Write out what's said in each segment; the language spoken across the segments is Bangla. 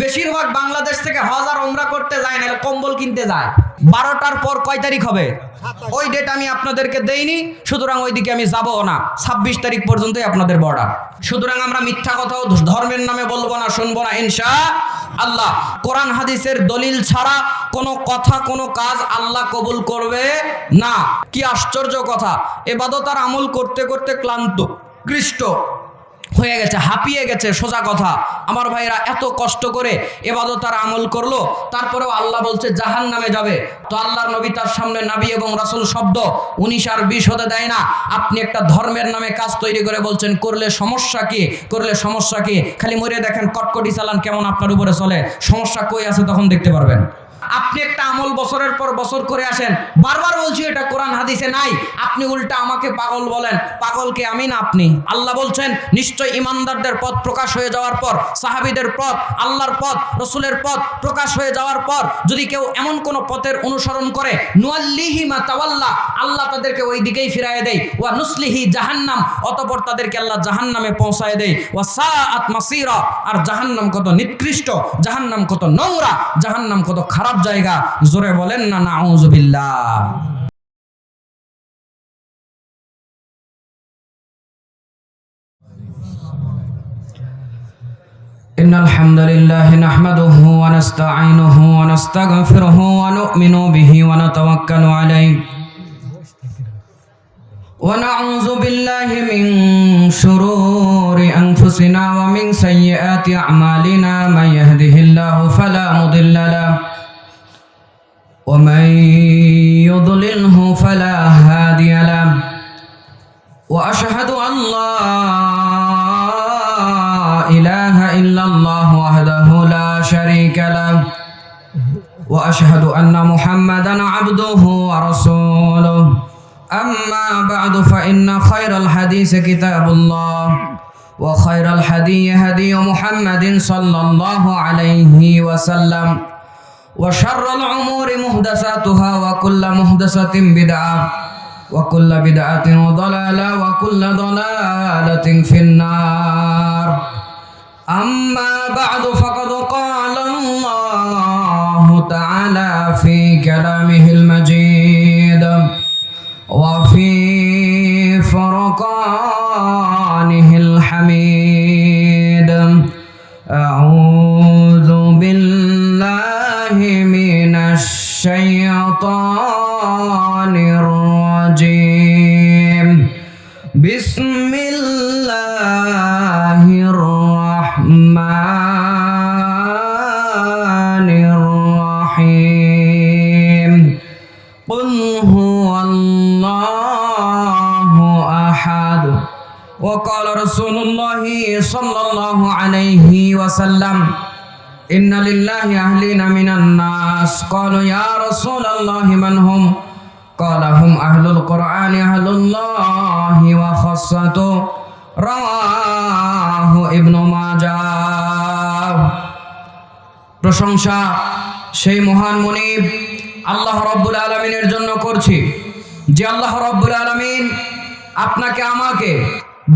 বেশিরভাগ বাংলাদেশ থেকে হজ আর ওমরা করতে যায় না, কম্বল কিনতে যায়। 12টার পর কয় তারিখ হবে ওই ডেট আমি আপনাদেরকে দেইনি, সুতরাং ওইদিকে আমি যাবো না। 26 তারিখ পর্যন্তই আপনাদের বর্ডার। সুতরাং আমরা মিথ্যা কথাও ধর্মের নামে বলবো না, শুনবো না ইনশাআল্লাহ। কোরআন হাদিসের দলিল ছাড়া কোনো কথা কোনো কাজ আল্লাহ কবুল করবে না। কি আশ্চর্য কথা! ইবাদত আর আমল করতে করতে ক্লান্ত ক্লিষ্ট হয়ে গেছে, হাঁপিয়ে গেছে। সোজা কথা, আমার ভাইরা এত কষ্ট করে ইবাদত আর আমল করলো, তারপরেও আল্লাহ বলছে জাহান্নামে যাবে। তো আল্লাহর নবী তার সামনে নবী এবং রাসূল শব্দ 19 আর 20 হতে দেয় না। আপনি একটা ধর্মের নামে কাজ তৈরি করে বলছেন করলে সমস্যা কি, করলে সমস্যা কি? খালি মরে দেখেন কটকটি চালান কেমন আপনার উপরে চলে। সমস্যা কই আছে তখন দেখতে পারবেন। আপনি একটা আমল বছরের পর বছর করে আসেন, বারবার বলছি এটা কোরআন হাদিসে নাই, আপনি উল্টা আমাকে পাগল বলেন। পাগলকে আমি না আপনি। আল্লাহ বলছেন নিশ্চয় ইমানদারদের পথ প্রকাশ হয়ে যাওয়ার পর, সাহাবীদের পথ, আল্লাহর পথ, রাসূলের পথ প্রকাশ হয়ে যাওয়ার পর যদি কেউ এমন কোন পথের অনুসরণ করে, নুয়াল্লিহি মা তাওয়াল্লা, আল্লাহ তাদেরকে ওই দিকেই ফিরায় দেয়। ওয়া নুসলিহি জাহান্নাম, অতঃপর তাদেরকে আল্লাহ জাহান্নামে পৌঁছায় দেয়। ওয়া সাআত মাসীরা, আর জাহান্নাম কত নিকৃষ্ট, জাহান্নাম কত নোংরা, জাহান্নাম কত খারাপ জায়গা। জোরে বলেন না নাউযুবিল্লাহ। ইন্নাল হামদুলিল্লাহি নাহমাদুহু ওয়া নাস্তাঈনুহু ওয়া নাস্তাগফিরুহু ওয়া নু'মিনু বিহি ওয়া নাতাওয়াক্কালু আলাইহি ওয়া নাউযু বিল্লাহি মিন শুরুরি আনফুসিনা ওয়া মিন সাইয়্যাতি আ'মালিনা মান ইয়াহদিহিল্লাহু ফালা মুদিল্লা লাহু ওয়া মান ইউদ্লিলহু ফালা হাদিয়া লাহু ওয়া আশহাদু আন লা ইলাহা ইল্লাল্লাহু ওয়াহদাহু লা শারীকা লাহু ওয়া আশহাদু আন্না মুহাম্মাদান আবদুহু ওয়া রাসূলুহু। أما بعد فإن خير الحديث كتاب الله وخير الهدي هدي محمد صلى الله عليه وسلم وشر الأمور محدثاتها وكل محدثة بدعة وكل بدعة ضلالة وكل ضلالة في النار. أما بعد فقد قال الله تعالى في كلامه المجيد وفي فرقانه الحميد. أعوذ بالله من الشيطان الرجيم. بسم الله الرحمن الرحيم. قل هو الله أحد. وقال رسول الله صلى الله عليه وسلم إن لله أهلين من الناس. قالوا يا رسول الله من هم؟ قال هم أهل القرآن أهل الله وخاصته. رواه ابن ماجه. প্রশংসা সেই মহান মুনিব আল্লাহ রব্বুল আলামিনের জন্য করছি, যে আল্লাহ রব্বুল আলামিন আপনাকে আমাকে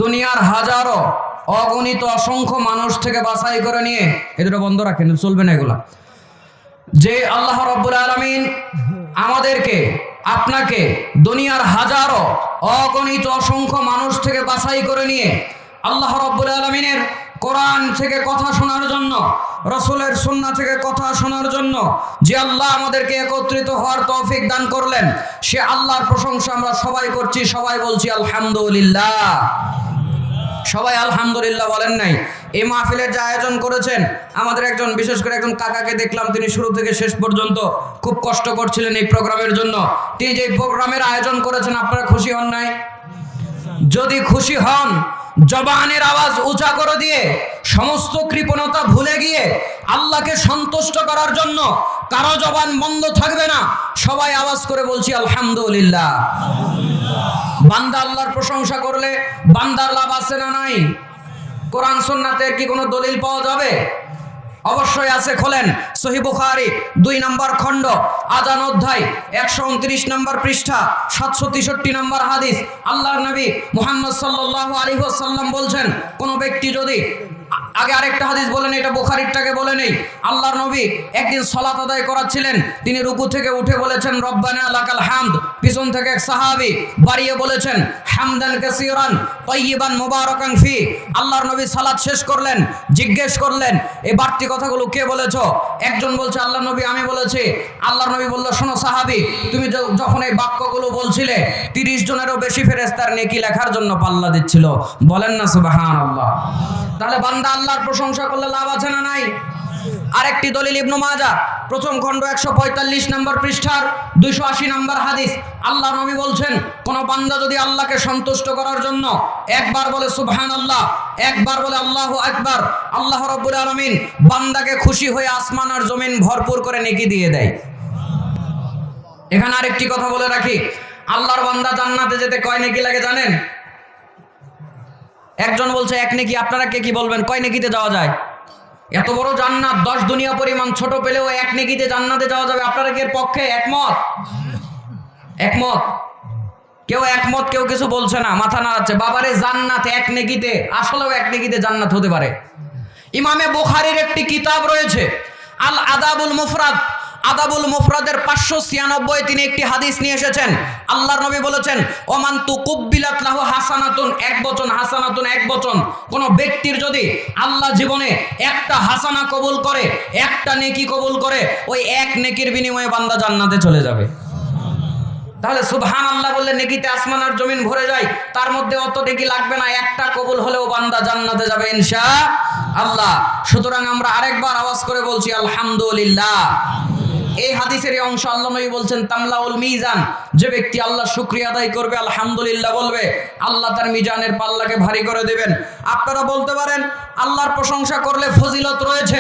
দুনিয়ার হাজারো অগণিত অসংখ্য মানুষ থেকে বাছাই করে নিয়ে, এদের বন্ধ রাখেন, চলবে না এগুলা। যে আল্লাহ রব্বুল আলামিন আমাদেরকে আপনাকে দুনিয়ার হাজারো অগণিত অসংখ্য মানুষ থেকে বাছাই করে নিয়ে আল্লাহ রব্বুল আলামিনের কোরআন থেকে কথা শোনার জন্য, রাসূলের সুন্নাহ থেকে কথা শোনার জন্য যে আল্লাহ আমাদেরকে একত্রিত হওয়ার তৌফিক দান করলেন, সে আল্লাহর প্রশংসা আমরা সবাই করছি। সবাই বলছি আলহামদুলিল্লাহ। সবাই আলহামদুলিল্লাহ বলেন নাই? এই মাহফিলের যে আয়োজন করেছেন, আমাদের একজন বিশেষ করে একজন কাকাকে দেখলাম, তিনি শুরু থেকে শেষ পর্যন্ত খুব কষ্ট করছিলেন এই প্রোগ্রামের জন্য। তিনি যে প্রোগ্রামের আয়োজন করেছেন, আপনারা খুশি হন নাই? যদি খুশি হন, জবানের আওয়াজ উঁচা করে দিয়ে সমস্ত কৃপণতা ভুলে গিয়ে আল্লাহকে সন্তুষ্ট করার জন্য কারো জবান বন্ধ থাকবে না। সবাই আওয়াজ করে বলছি আলহামদুলিল্লাহ। বান্দা আল্লাহর প্রশংসা করলে বান্দার লাভ আছে না নাই? কোরআন সুন্নাতের কি কোনো দলিল পাওয়া যাবে? অবশ্যই আছে। খোলেন সহিহ বুখারী 2 নম্বর খণ্ড, আযান অধ্যায় 129 নম্বর পৃষ্ঠা, 763 নম্বর হাদিস। আল্লাহর নবী মুহাম্মদ সাল্লাল্লাহু আলাইহি ওয়াসাল্লাম বলছেন, কোন ব্যক্তি যদি আগে আরেকটা হাদিস বলেন, এটা বুখারীরটাকে বলে নেই। আল্লাহর নবী একদিন সালাত আদায় করাচ্ছিলেন, তিনি রুকু থেকে উঠে বলেছেন রব্বানা লাকাল হামদ। পিছন থেকে এক সাহাবী বাড়িয়ে বলেছেন হামদান কাসীরান তাইয়িবান মুবারাকান ফি। আল্লাহর নবী সালাত শেষ করলেন, জিজ্ঞেস করলেন এই বাড়তি কথাগুলো কে বলেছো? একজন বলছে আল্লাহর নবী আমি বলেছি। আল্লাহর নবী বলল শোনো সাহাবী, তুমি যখন এই বাক্যগুলো বলছিলে 30 জনেরও বেশি ফেরেশতার নেকি লেখার জন্য পাল্লা দিচ্ছিল। বলেন না সুবহানাল্লাহ। তাহলে বান্দা আল্লাহর প্রশংসা করলে লাভ আছে না নাই? আরেকটি দলিল ইবনে মাজাহ প্রথম খণ্ড 145 নম্বর পৃষ্ঠার 280 নম্বর হাদিস। আল্লাহর নবী বলছেন কোন বান্দা যদি আল্লাহকে সন্তুষ্ট করার জন্য একবার বলে সুবহানাল্লাহ, একবার বলে আল্লাহু আকবার, আল্লাহ রাব্বুল আলামিন বান্দাকে খুশি হয়ে আসমান আর জমিন ভরপুর করে নেকি দিয়ে দেয়। এখানে আরেকটি কথা বলে রাখি, আল্লাহর বান্দা জান্নাতে যেতে কয় নেকি লাগে জানেন? একজন বলছে এক নেকি। আপনারা কে কি বলবেন, কয় নেকিতে যাওয়া যায়? এত বড় জান্নাত 10 দুনিয়া পরিমাণ ছোট পেলেও এক নেকিতে জান্নাতে যাওয়া যাবে। আপনারা কি এর পক্ষে একমত? একমত? কেউ একমত, কেউ কিছু বলছে না, মাথা নাড়াচ্ছে। বাবারে জান্নাত এক নেকিতে, আসলেও এক নেকিতে জান্নাত হতে পারে। ইমামে বুখারীর একটি কিতাব রয়েছে আল আদাবুল মুফরাদ। আদাবুল মুফরাদের 596 তিনি একটি হাদিস নিয়ে এসেছেন। আল্লাহর নবী বলেছেন ওমান তুকুব্বিলাত লাহু হাসানাতুন, এক বচন, হাসানাতুন এক বচন। কোন ব্যক্তির যদি আল্লাহ জীবনে একটা হাসানা কবুল করে, একটা নেকি কবুল করে, ওই এক নেকির বিনিময়ে বান্দা জান্নাতে চলে যাবে। তাহলে সুবহানাল্লাহ বললে নেকিতে আসমান আর জমিন ভরে যায়। তার মধ্যে অত নেকি লাগবে না, একটা কবুল হলেও বান্দা জান্নাতে যাবে ইনশাআল্লাহ। সুতরাং আমরা আরেকবার আওয়াজ করে বলছি আলহামদুলিল্লাহ। এই হাদিসের এই অংশ আল্লাহ নবী বলছেন তামলাউল মিজান, যে ব্যক্তি আল্লাহ শুকরিয়া আদায় করবে, আলহামদুলিল্লাহ বলবে, আল্লাহ তার মিজানের পাল্লাকে ভারী করে দেবেন। আপনারা বলতে পারেন আল্লাহর প্রশংসা করলে ফজিলত রয়েছে,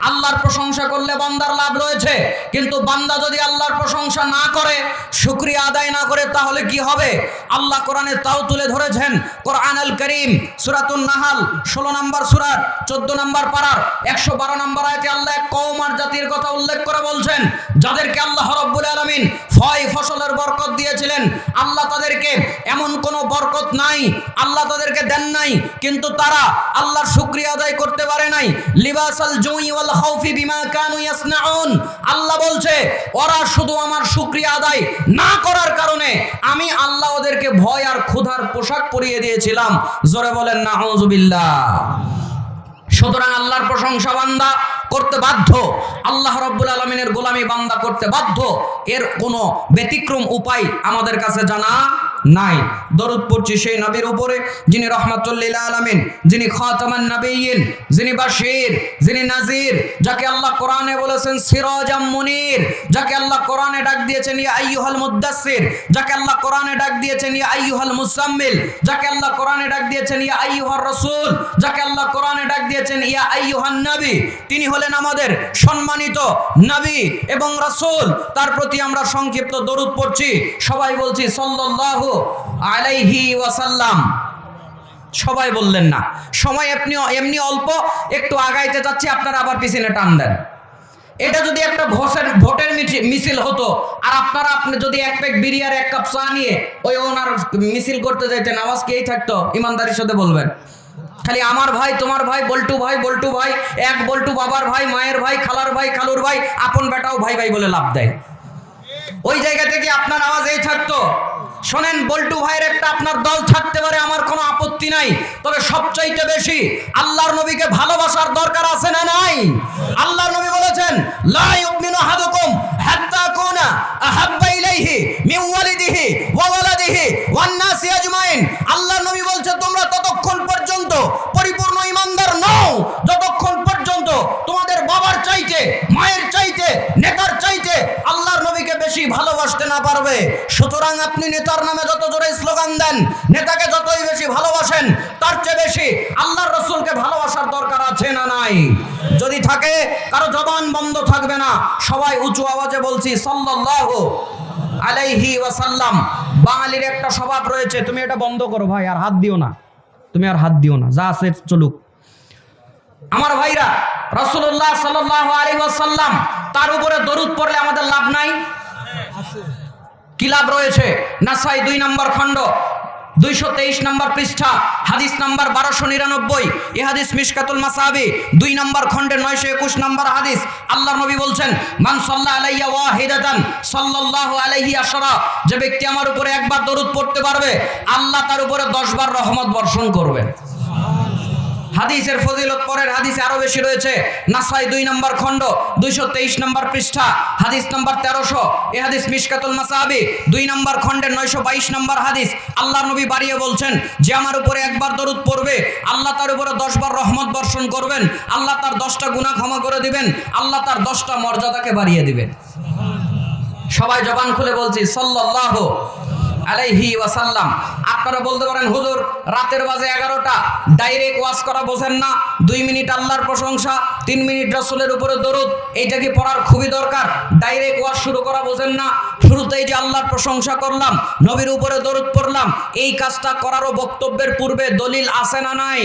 আল্লাহর প্রশংসা করলে বান্দার লাভ রয়েছে, কিন্তু বান্দা যদি আল্লাহর প্রশংসা না করে, শুকরিয়া আদায় না করে, তাহলে কি হবে? আল্লাহ কোরআনে তাও তুলে ধরেছেন। কোরআনুল কারীম সূরাতুন নাহাল 16 নম্বর সূরার 14 নম্বর পারার 112 নম্বর আয়াতে আল্লাহ এক কওম আর জাতির কথা উল্লেখ করে বলছেন, যাদেরকে আল্লাহ রাব্বুল আলামিন ফসলের বরকত দিয়েছিলেন। আল্লাহ তাদেরকে এমন কোনো বরকত নাই, আল্লাহ তাদেরকে দেন নাই, কিন্তু তারা আল্লাহর শুকরিয়া আদায় করতে পারে নাই। লিবাসাল জুই ওয়াল খাউফি বিমা কানু ইয়াসনাউন। আল্লাহ বলছে ওরা শুধু আমার শুকরিয়া আদায় না করার কারণে আমি আল্লাহ ওদেরকে ভয় আর ক্ষুধার পোশাক পরিয়ে দিয়েছিলাম। জোরে বলেন নাউযুবিল্লাহ। সুতরাং আল্লাহর প্রশংসা বান্দা করতে বাধ্য, আল্লাহ রাব্বুল আলামিনের গোলামি বান্দা করতে বাধ্য। এর কোনো ব্যতিক্রম উপায় আমাদের কাছে জানা নাই। দরুদ পড়ছি সেই নবীর উপরে যিনি রাহমাতুল লিল আলামিন, যিনি খাতামান নবিয়্যিন, যিনি বাশীর, যিনি নাযীর, যাকে আল্লাহ কোরআনে বলেছেন সিরাজাম মুনীর, যাকে আল্লাহ কোরআনে ডাক দিয়েছেন ইয়া আইয়ুহাল মুদ্দাসসির, যাকে আল্লাহ কোরআনে ডাক দিয়েছেন ইয়া আইয়ুহাল মুসাম্মিল, যাকে আল্লাহ কোরআনে ডাক দিয়েছেন ইয়া আইয়ুহার রাসূল, যাকে আল্লাহ কোরআনে ডাক দিয়েছেন ইয়া আইয়ুহান নবী। তিনি হলেন আমাদের সম্মানিত নবী এবং রাসূল। তার প্রতি আমরা সংক্ষিপ্ত দরুদ পড়ছি, সবাই বলছি সাল্লাল্লাহু আলাইহি ওয়াসাল্লাম। সবাই বললেন না, সময় এমনি অল্প, একটু আগাইতে যাচ্ছি, আপনারা আবার পিছনে টান দেন। এটা যদি একটা ভোটের মিছিল হতো আর আপনি যদি এক প্যাক বিড়ি আর এক কাপ চা নিয়ে ওই ওনার মিছিল করতে যাইতেন, আওয়াজ কি থাকতো? ইমানদারির সাথে বলবেন। খালি আমার ভাই, তোমার ভাই, বল্টু ভাই, বল্টু ভাই, এক বল্টু বাবার ভাই, মায়ের ভাই, খালার ভাই, খালুর ভাই, আপন বেটাও ভাই ভাই বলে লাভ দেয়। ওই জায়গা থেকে আপনার আওয়াজ এই থাকতো। শোনেন, বল্টু ভাইয়ের একটা আপনার দল থাকতে পারে, আমার কোনো আপত্তি নাই, তবে সবচাইতে বেশি আল্লাহর নবীকে ভালোবাসার দরকার আছে না নাই? আল্লাহর নবী বলেছেন লা ইউমিনু আহাদুকুম হাত্তা কুনা আহাব্বা ইলাইহি মিন ওয়ালিদিহি ওয়া ওয়ালাদিহি ওয়ান নাসি আজমাইন। আল্লাহর নবী বলছে তোমরা ততক্ষণ পর্যন্ত পরিপূর্ণ ঈমানদার নও যতক্ষণ পর্যন্ত তোমাদের বাবার চাইতে, মায়ের চাইতে, নেতার চাইতে আল্লাহর নবীকে বেশি ভালোবাসতে না পারবে। সুতরাং আপনি নেতার নামে যত জোরে স্লোগান দেন, নেতাকে যতই বেশি ভালোবাসেন, তার চেয়ে বেশি আল্লাহর রাসূলকে ভালোবাসার দরকার আছে না নাই? যদি থাকে, কারো জবান বন্ধ থাকবে না, সবাই উঁচু আওয়াজে বলছি সাল্লাল্লাহু আলাইহি ওয়াসাল্লাম। বাঙালির একটা স্বভাব রয়েছে, তুমি এটা বন্ধ করো ভাই, আর হাত দিও না, তুমি আর হাত দিও না, যা আছে চলুক। আমার ভাইরা, রাসূলুল্লাহ সাল্লাল্লাহু আলাইহি ওয়াসাল্লাম তার উপরে দরুদ পড়লে আমাদের লাভ নাই? কি লাভ রয়েছে? নাসাই 2 নম্বর খণ্ড 223 নম্বর পৃষ্ঠা, হাদিস নাম্বার 1299। এই হাদিস মিশকাতুল মাসাবি 2 নম্বর খণ্ডের 921 নম্বর হাদিস। আল্লাহর নবী বলছেন, মান সাল্লা আলাইয়া ওয়াহিদাতান সাল্লাল্লাহু আলাইহি আশরা, যে ব্যক্তি আমার উপরে একবার দরুদ পড়তে পারবে, আল্লাহ তার উপরে 10 বার রহমত বর্ষণ করবেন। হাদিসের ফজিলত পরের হাদিসে আরো বেশি রয়েছে। নাসাই 2 নম্বর খণ্ড 223 নম্বর পৃষ্ঠা, হাদিস নাম্বার 1300। এই হাদিস মিশকাতুল মাসাবি 2 নম্বর খণ্ডের 922 নম্বর হাদিস। আল্লাহর নবী বাড়িয়ে বলছেন, যে আমার উপরে একবার দরুদ পড়বে, আল্লাহ তার উপরে 10 বার রহমত বর্ষণ করবেন, আল্লাহ তার 10টা গুনাহ ক্ষমা করে দিবেন, আল্লাহ তার 10টা মর্যাদাকে বাড়িয়ে দিবেন। সবাই জবান খুলে বলছি সাল্লাল্লাহু আলাইহি ওয়াসাল্লাম। আপনারা বলতে পারেন, হুজুর রাতের বাজে 11টা, ডাইরেক্ট ওয়াজ করা বোঝেন না? 2 মিনিট আল্লাহর প্রশংসা, 3 মিনিট রাসূলের উপরে দরুদ, এইটা কি পড়ার খুবই দরকার? ডাইরেক্ট ওয়াজ শুরু করা বোঝেন না? শুরুতেই যে আল্লাহর প্রশংসা করলাম, নবীর উপরে দরুদ পড়লাম, এই কাজটা করারও বক্তব্যের পূর্বে দলিল আছে না নাই?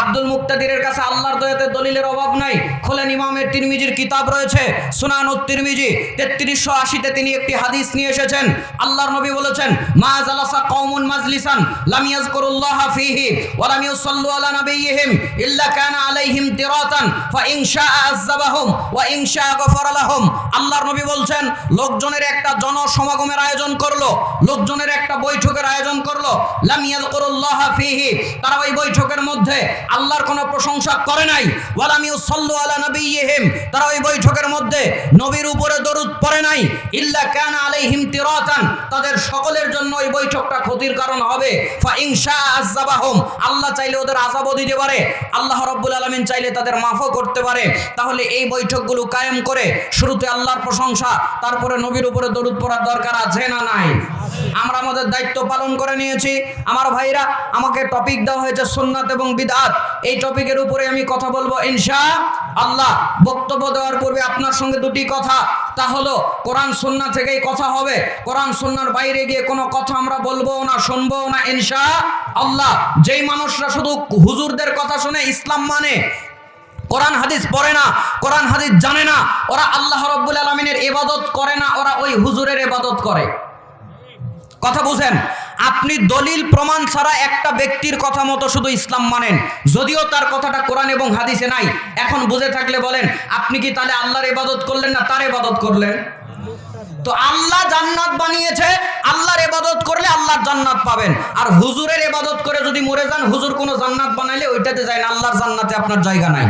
আব্দুল মুক্তাদিরের কাছে আল্লাহর দয়াতে দলিলের অভাব নাই। খোলেন, ইমামের তিরমিজির কিতাব রয়েছে সুনানুত তিরমিজি 3380-তে তিনি একটি হাদিস নিয়ে এসেছেন। আল্লাহর নবী বলেছেন, মা জালাসা কওমুন মাজলিসান লাম ইয়াযকুরুল্লাহ ফীহি ওয়া লাম ইউসাল্লু আলা নাবিয়্যিহিম ইল্লা কানা আলাইহিম তিরাতান ফা ইন শাআ আযাবাহুম ওয়া ইন শাআ গফারা লাহুম। আল্লাহর নবী বলছেন, লোকজনের একটা জনসমাগমের আয়োজন করলো, লোকজনের একটা বৈঠকের আয়োজন করলো, লাম ইয়াযকুরুল্লাহ ফীহি, তারা ওই বৈঠকের মধ্যে আল্লাহর কোনো প্রশংসা করে নাই, ওয়ালাম ইউসাল্লু আলা নাবিয়্যিহিম, তারা ওই বৈঠকের মধ্যে নবীর উপরে দরুদ পড়ে নাই, ইল্লা কানা আলাইহিম তিরাতান, তাদের সকলের জন্য ওই বৈঠকটা ক্ষতির কারণ হবে। ফা ইন শাআ আযাবাহুম, আল্লাহ চাইলে ওদের আযাবও দিতে পারে, আল্লাহ রাব্বুল আলামিন চাইলে তাদের মাফও করতে পারে। তাহলে এই বৈঠকগুলো কায়েম করে শুরুতে আল্লাহর প্রশংসা, তারপরে নবীর উপরে দরুদ পড়ার দরকার আছে না নাই? আমরা আমাদের দায়িত্ব পালন করে নিয়েছি। আমার ভাইরা, আমাকে টপিক দেওয়া হয়েছে সুন্নাত এবং বিদআত। এই টপিকের উপরে আমি কথা বলবো ইনশাআল্লাহ। বক্তব্য দেওয়ার পূর্বে আপনার সঙ্গে দুটি কথা, তা হলো কোরআন সুন্নাহ থেকেই কথা হবে, কোরআন সুন্নাহর বাইরে গিয়ে কোনো কথা আমরা বলবো না, শুনবো না ইনশাআল্লাহ। যেই মানুষরা শুধু হুজুরদের কথা শুনে ইসলাম মানে, কোরআন হাদিস পড়ে না, কোরআন হাদিস জানে না, ওরা আল্লাহ রাব্বুল আলামিনের ইবাদত করে না, ওরা ওই হুজুরের ইবাদত করে। কথা বুঝেন? আপনি দলিল প্রমাণ ছাড়া একটা ব্যক্তির কথা মতো শুধু ইসলাম মানেন, যদিও তার কথাটা কোরআন এবং হাদিসে নাই। এখন বুঝে থাকলে বলেন, আপনি কি তাহলে আল্লাহর ইবাদত করলেন না তার ইবাদত করলেন? তো আল্লাহ জান্নাত বানিয়েছে, আল্লাহর ইবাদত করলে আল্লাহর জান্নাত পাবেন। আর হুজুরের ইবাদত করে যদি মরে যান, হুজুর কোনো জান্নাত বানাইলে ওইটাতে যায় না, আল্লাহর জান্নাতে আপনার জায়গা নাই।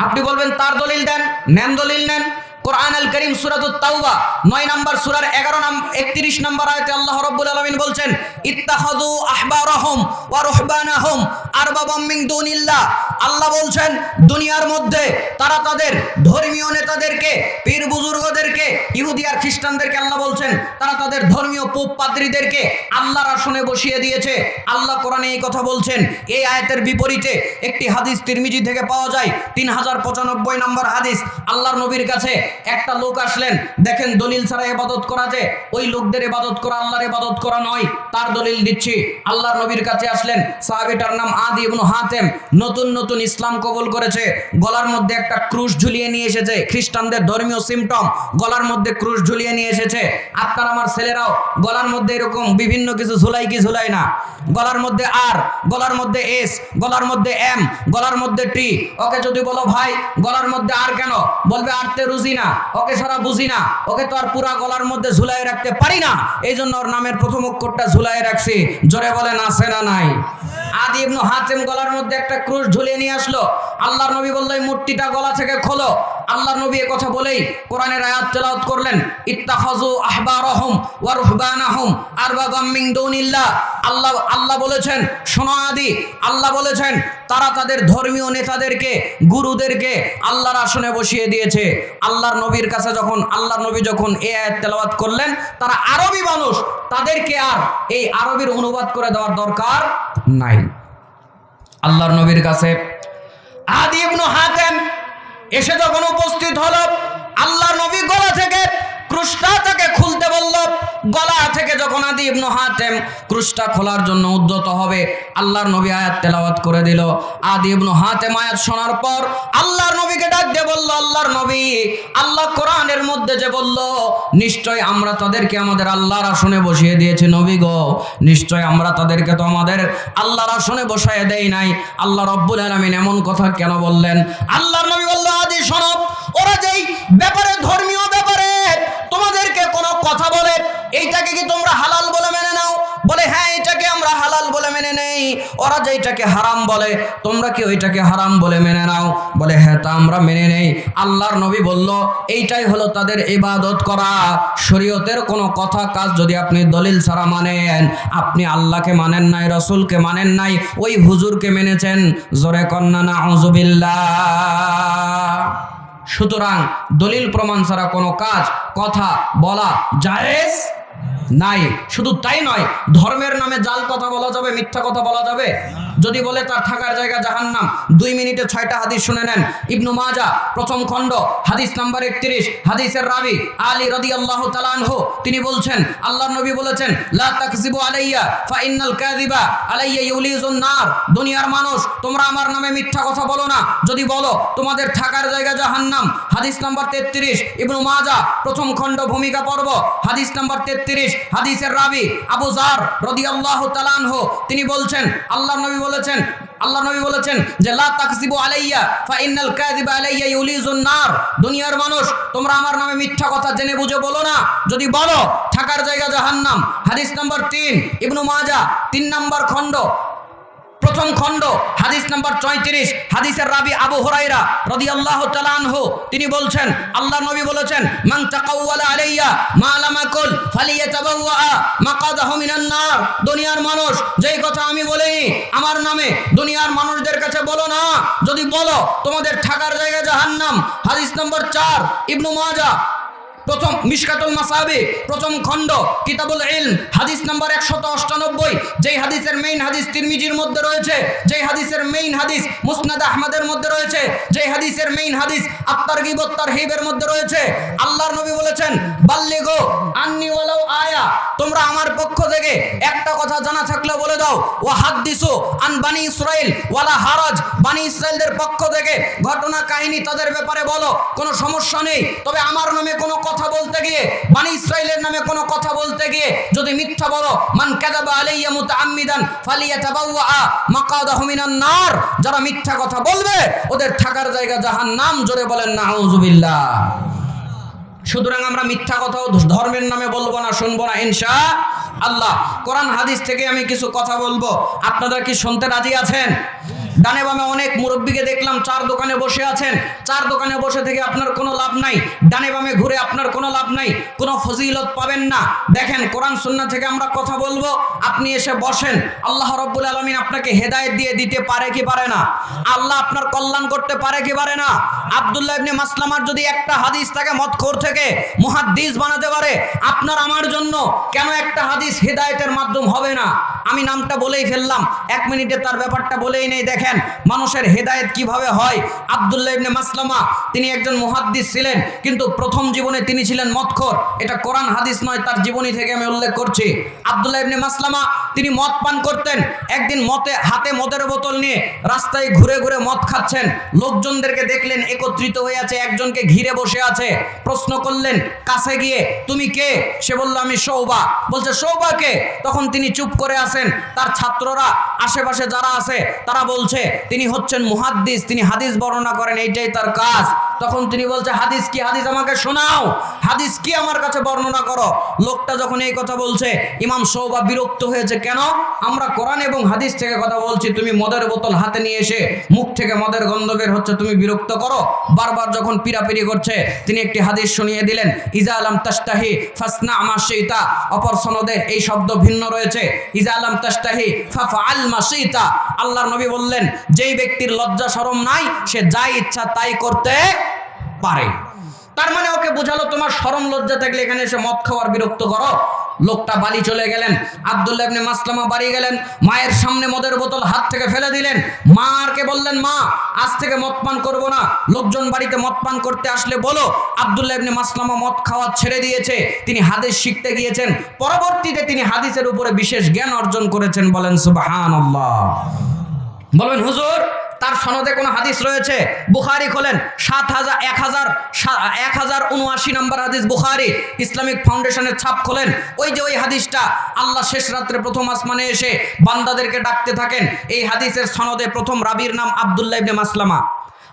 আপনি বলবেন তার দলিল দেন, নেন দলিল নেন। কোরআন আল করিম সূরাতুত তাওবা 9 নম্বর সূরার 31 নম্বর আয়াতে আল্লাহ রাব্বুল আলামিন বলছেন, ইত্তাখাযু আহবারাহুম ওয়া রুহবানাহুম আরবাবাম মিন দুনিল্লাহ। আল্লাহ বলছেন, দুনিয়ার মধ্যে তারা তাদের ধর্মীয় নেতাদেরকে, পীর বুজুর্গদেরকে, ইহুদি আর খ্রিস্টানদেরকে আল্লাহ বলছেন, তারা তাদের ধর্মীয় পোপ পাদ্রীদেরকে আল্লাহর আসনে বসিয়ে দিয়েছে। আল্লাহ কোরআনে এই কথা বলছেন। এই আয়াতের বিপরীতে একটি হাদিস তিরমিজি থেকে পাওয়া যায়, 3095 নম্বর হাদিস। আল্লাহর নবীর কাছে একটা লোক আসলেন, দেখেন দলিল ছাড়া ইবাদত করা যায়, ওই লোকদের ইবাদত করা আল্লাহর ইবাদত করা নয়, তার দলিল দিচ্ছি। আল্লাহর নবীর কাছে আসলেন, সাহাবীটার নাম আদি ইবনে হাতেম, নতুন নতুন ইসলাম কবুল করেছে, গলার মধ্যে একটা ক্রুশ ঝুলিয়ে নিয়ে এসেছে, খ্রিস্টানদের ধর্মীয় সিম্পটম, গলার মধ্যে ক্রুশ ঝুলিয়ে নিয়ে এসেছে। আপনার আমার ছেলেরাও গলার মধ্যে এরকম বিভিন্ন কিছু ঝুলাই কি ঝুলাই না? গলার মধ্যে আর, গলার মধ্যে এস, গলার মধ্যে এম, গলার মধ্যে টি। ওকে যদি বলো ভাই গলার মধ্যে আর কেন, বলবে আরতে রুজি না, ওকে সারা বুঝি না, ওকে তো আর পুরা গলার মধ্যে ঝুলাই রাখতে পারি না, এই জন্য ওর নামের প্রথম অক্ষরটা ঝুলাই রাখছি। জোরে বলেন আছে না নাই? আদি ইবনে হাতেম গলার মধ্যে একটা ক্রুশ ঝুলিয়ে নিয়ে আসলো। আল্লাহর নবী বললেন, এই মূর্তিটা গলা থেকে খোলো। আল্লাহর নবী এই কথা বলেই কোরআনের আয়াত তেলাওয়াত করলেন, ইত্তাখাযু আহবারাহুম ওয়া রুহবানাহুম আরবাবাম মিন দুনিল্লাহ। আল্লাহ বলেছেন, শোনো আদি, আল্লাহ বলেছেন তারা তাদের ধর্মীয় নেতাদেরকে, গুরুদেরকে আল্লাহর আসনে বসিয়ে দিয়েছে। আল্লাহর নবীর কাছে যখন আল্লাহর নবী যখন এই আয়াত তেলাওয়াত করলেন, তারা আরবি মানুষ, তাদেরকে আর এই আরবির অনুবাদ করে দেওয়ার দরকার নাই। আল্লাহর নবীর কাছে আদি ইবনে হাতেম এসে যখন উপস্থিত হলো, আল্লাহর নবী গলা থেকে ক্রুশটা তাকে খুলতে বলল। গলা থেকে যখন আদি ইবনে হাতেম ক্রুশটা খোলার জন্য উদ্যত হবে, আল্লাহর নবী আয়াত তেলাওয়াত করে দিল। আদি ইবনে হাতেম আয়াত শোনার পর আল্লাহর নবীকে ডাক দিয়ে বলল, আল্লাহর নবী, আল্লাহ কোরআনের মধ্যে যে বলল নিশ্চয় আমরা তাদেরকে আমাদের আল্লাহর আসনে বসিয়ে দিয়েছি। নবী গো, নিশ্চয় আমরা তাদেরকে তো আমাদের আল্লাহর আসনে বসায় দেই নাই। আল্লাহ রব্বুল আলামিন এমন কথা কেন বললেন? আল্লাহর নবী বলল, আদি শোনো, ওরা যেই ব্যাপারে, ধর্মীয় ব্যাপারে তোমাদেরকে কোনো কথা বলে, এইটাকে কি তোমরা হালাল বলে মেনে নাও? বলে হ্যাঁ, এটাকে আমরা হালাল বলে মেনে নেই। ওরা যেটাকে হারাম বলে, তোমরা কি ওইটাকে হারাম বলে মেনে নাও? বলে হ্যাঁ, তা আমরা মেনে নেই। আল্লাহর নবী বলল, এইটাই হলো তাদের ইবাদত করা। শরীয়তের কোনো কথা কাজ যদি আপনি দলিল ছাড়া মানেন, আপনি আল্লাহকে মানেন নাই, রাসূলকে মানেন নাই, ওই হুজুরকে মেনেছেন। জোরে কন্না নাউযুবিল্লাহ। সুতরাং দলিল প্রমাণ ছাড়া কোনো কাজ, কথা বলা জায়েজ নাই। শুধু তাই নয়, ধর্মের নামে জাল কথা বলা যাবে, মিথ্যা কথা বলা যাবে। যদি বলে তার থাকার জায়গা জাহান্নাম, 2 মিনিটে 6টা হাদিস শুনে নেন। ইবনু মাজাহ প্রথম খণ্ড হাদিস নাম্বার 31, হাদিসের রাবি আলী রাদিয়াল্লাহু তাআলা আনহু, তিনি বলছেন আল্লাহর নবী বলেছেন, লা তাকযিবু আলাইয়া ফা ইন্নাল কাযিবা আলাইয়া ইউলিজুন নার। দুনিয়ার মানুষ, তোমরা আমার নামে মিথ্যা কথা বলো না, যদি বলো তোমাদের থাকার জায়গা জাহান্নাম। হাদিস নাম্বার 33, ইবনু মাজাহ প্রথম খণ্ড ভূমিকা পর্ব, হাদিস নাম্বার 33, হাদিসের রাবি আবু যার রাদিয়াল্লাহু তাআলা আনহু, তিনি বলছেন আল্লাহর নবী বলেছেন যে লা তাকযিবু আলাইয়া ফা ইন্নাল কাযিবা আলাইয়া ইউলিজুন নার। দুনিয়ার মানুষ, তোমরা আমার নামে মিথ্যা কথা জেনে বুঝে বলো না, যদি বলো থাকার জায়গা জাহান্নাম। হাদিস নাম্বার 3, ইবনু মাজাহ 3 নম্বর খণ্ড প্রথম খণ্ড, হাদিস নাম্বার 34, হাদিসের রাবি আবু হুরায়রা রাদিয়াল্লাহু তাআলা আনহু, তিনি বলছেন আল্লাহর নবী বলেছেন, মান তাকাওয়ালা আলাইয়া মা লাম আকুল ফালিয়াতাবাওয়া মাকাদাহু মিনান নার। দুনিয়ার মানুষ, যেই কথা আমি বলিনি আমার নামে, দুনিয়ার মানুষদের কাছে বলো না, যদি বলো তোমাদের থাকার জায়গা জাহান্নাম। হাদিস নাম্বার 4, ইবনু মাজাহ প্রথম মিশকাতুল মাসাবি প্রথম খণ্ড কিতাবুল ইলম, হাদিস নাম্বার 198, যেই হাদিসের মেইন হাদিস তিরমিজির মধ্যে রয়েছে, যেই হাদিসের মেইন হাদিস মুসনাদ আহমদের মধ্যে রয়েছে, যেই হাদিসের মেইন হাদিস আত-তারগীব ওয়াত তারহিবের মধ্যে রয়েছে। আল্লাহর নবী বলেছেন, বাল্লিগু আন্নি ওয়ালাউ আয়া, তোমরা আমার পক্ষ থেকে একটা কথা জানা থাকলে বলে দাও। ওয়া হাদিসু আন বানি ইসরাইল ওয়ালা হারাজ, বানি ইসরাইলদের পক্ষ থেকে ঘটনা কাহিনী তাদের ব্যাপারে বলো, কোনো সমস্যা নেই। তবে আমার নামে কোনো কথা বলতে গিয়ে, বানি ইসরাইলের নামে কোনো কথা বলতে গিয়ে যদি মিথ্যা বলো, মান কাযাবা আলাইয়া মুতাআম্মিদান ফালিয়াতাবাওয়া মাকাদাহু মিনান নার। যারা মিথ্যা কথা বলবে ওদের থাকার জায়গা জাহান্নাম। জোরে বলেন নাউযুবিল্লাহ। সুতরাং আমরা মিথ্যা কথাও ধর্মের নামে বলবো না, শুনবো না ইনশাআল্লাহ। কোরআন হাদিস থেকে আমি কিছু কথা বলবো, আপনারা কি শুনতে রাজি আছেন? ডানে বামে অনেক মুরব্বীকে দেখলাম 4 দোকানে বসে আছেন। 4 দোকানে বসে থেকে আপনার কোনো লাভ নাই, ডানে বামে ঘুরে আপনার কোনো লাভ নাই, কোনো ফজিলত পাবেন না। দেখেন, কোরআন সুন্নাহ থেকে আমরা কথা বলবো, আপনি এসে বসেন। আল্লাহ রাব্বুল আলামিন আপনাকে হেদায়েত দিয়ে দিতে পারে কি পারে না? আল্লাহ আপনার কল্যাণ করতে পারে কি পারে না? আব্দুল্লাহ ইবনে মাসলামার যদি একটা হাদিস তাকে মতখোর থেকে মুহাদ্দিস বানাতে পারে, আপনার আমার জন্য কেন একটা হাদিস হেদায়েতের মাধ্যম হবে না? আমি নামটা বলেই ফেললাম, 1 মিনিটে তার ব্যাপারটা বলেই নেই। দেখেন মানুষের হেদায়েত কিভাবে হয়। আব্দুল্লাহ ইবনে মাসলামা তিনি একজন মুহাদ্দিস ছিলেন, কিন্তু প্রথম জীবনে তিনি ছিলেন মদখোর। এটা কোরআন হাদিস নয়, তার জীবনী থেকে আমি উল্লেখ করছি। আব্দুল্লাহ ইবনে মাসলামা তিনি মদ পান করতেন। একদিন হাতে মদের বোতল নিয়ে রাস্তায় ঘুরে ঘুরে মদ খাচ্ছেন। লোকজনদেরকে দেখলেন একত্রিত হয়ে আছে, একজনকে ঘিরে বসে আছে। প্রশ্ন করলেন কাছে গিয়ে, তুমি কে? সে বলল, আমি শৌবা। বলছে, শৌবা কে? তখন তিনি চুপ করে আছেন। তার ছাত্ররা আশেপাশে যারা আছে তারা বলছে তিনি হচ্ছেন মুহাদ্দিস, তিনি হাদিস বর্ণনা করেন, এইটাই তার কাজ। তখন তিনি বলছে, হাদিস কি? হাদিস আমাকে শোনাও, হাদিস কি আমার কাছে বর্ণনা করো। লোকটা যখন এই কথা বলছে, ইমাম শৌবা বিরক্ত হয়েছে। কেন? আমরা কোরআন এবং হাদিস থেকে কথা বলছি, তুমি মদের বোতল হাতে নিয়ে এসে মুখ থেকে মদের গন্ধ বের হচ্ছে, তুমি বিরক্ত করো। বারবার যখন পিরাপিরি করছে, তিনি একটি হাদিস শুনিয়ে দিলেন, ইজা আলাম তাস্তাহি ফাসনা মা শিতা। অপর সনদে এই শব্দ ভিন্ন রয়েছে, ইজা আলাম তাস্তাহি ফাফআল মা শিতা। আল্লাহর নবী বললেন, যেই ব্যক্তির লজ্জা শরম নাই সে যা ইচ্ছা তাই করতে পারে। তার মানে ওকে বোঝালো, তোমার শরম লজ্জা থাকলে এখানে এসে মদ খাওয়ার বিরক্ত করো। লোকটা বাড়ি চলে গেলেন। আব্দুল্লাহ ইবনে মাসলামা বাড়ি গেলেন, মায়ের সামনে মদের বোতল হাত থেকে ফেলে দিলেন। মাকে বললেন, মা আজ থেকে মদ পান করবো না, লোকজন বাড়িতে মদ পান করতে আসলে বলো। আব্দুল্লাহ ইবনে মাসলামা মদ খাওয়া ছেড়ে দিয়েছে, তিনি হাদিস শিখতে গিয়েছেন। পরবর্তীতে তিনি হাদিসের উপরে বিশেষ জ্ঞান অর্জন করেছেন। বলেন সুবহানাল্লাহ। বলবেন হুজুর তার সনদে কোনো হাদিস রয়েছে? বুখারী খোলেন, 1079 নম্বর হাদিস বুখারী, ইসলামিক ফাউন্ডেশনের ছাপ খোলেন, ওই যে ওই হাদিসটা, আল্লাহ শেষ রাত্রে প্রথম আসমানে এসে বান্দাদেরকে ডাকতে থাকেন। এই হাদিসের সনদে প্রথম রাবীর নাম আব্দুল্লাহ ইবনে মাসলামা।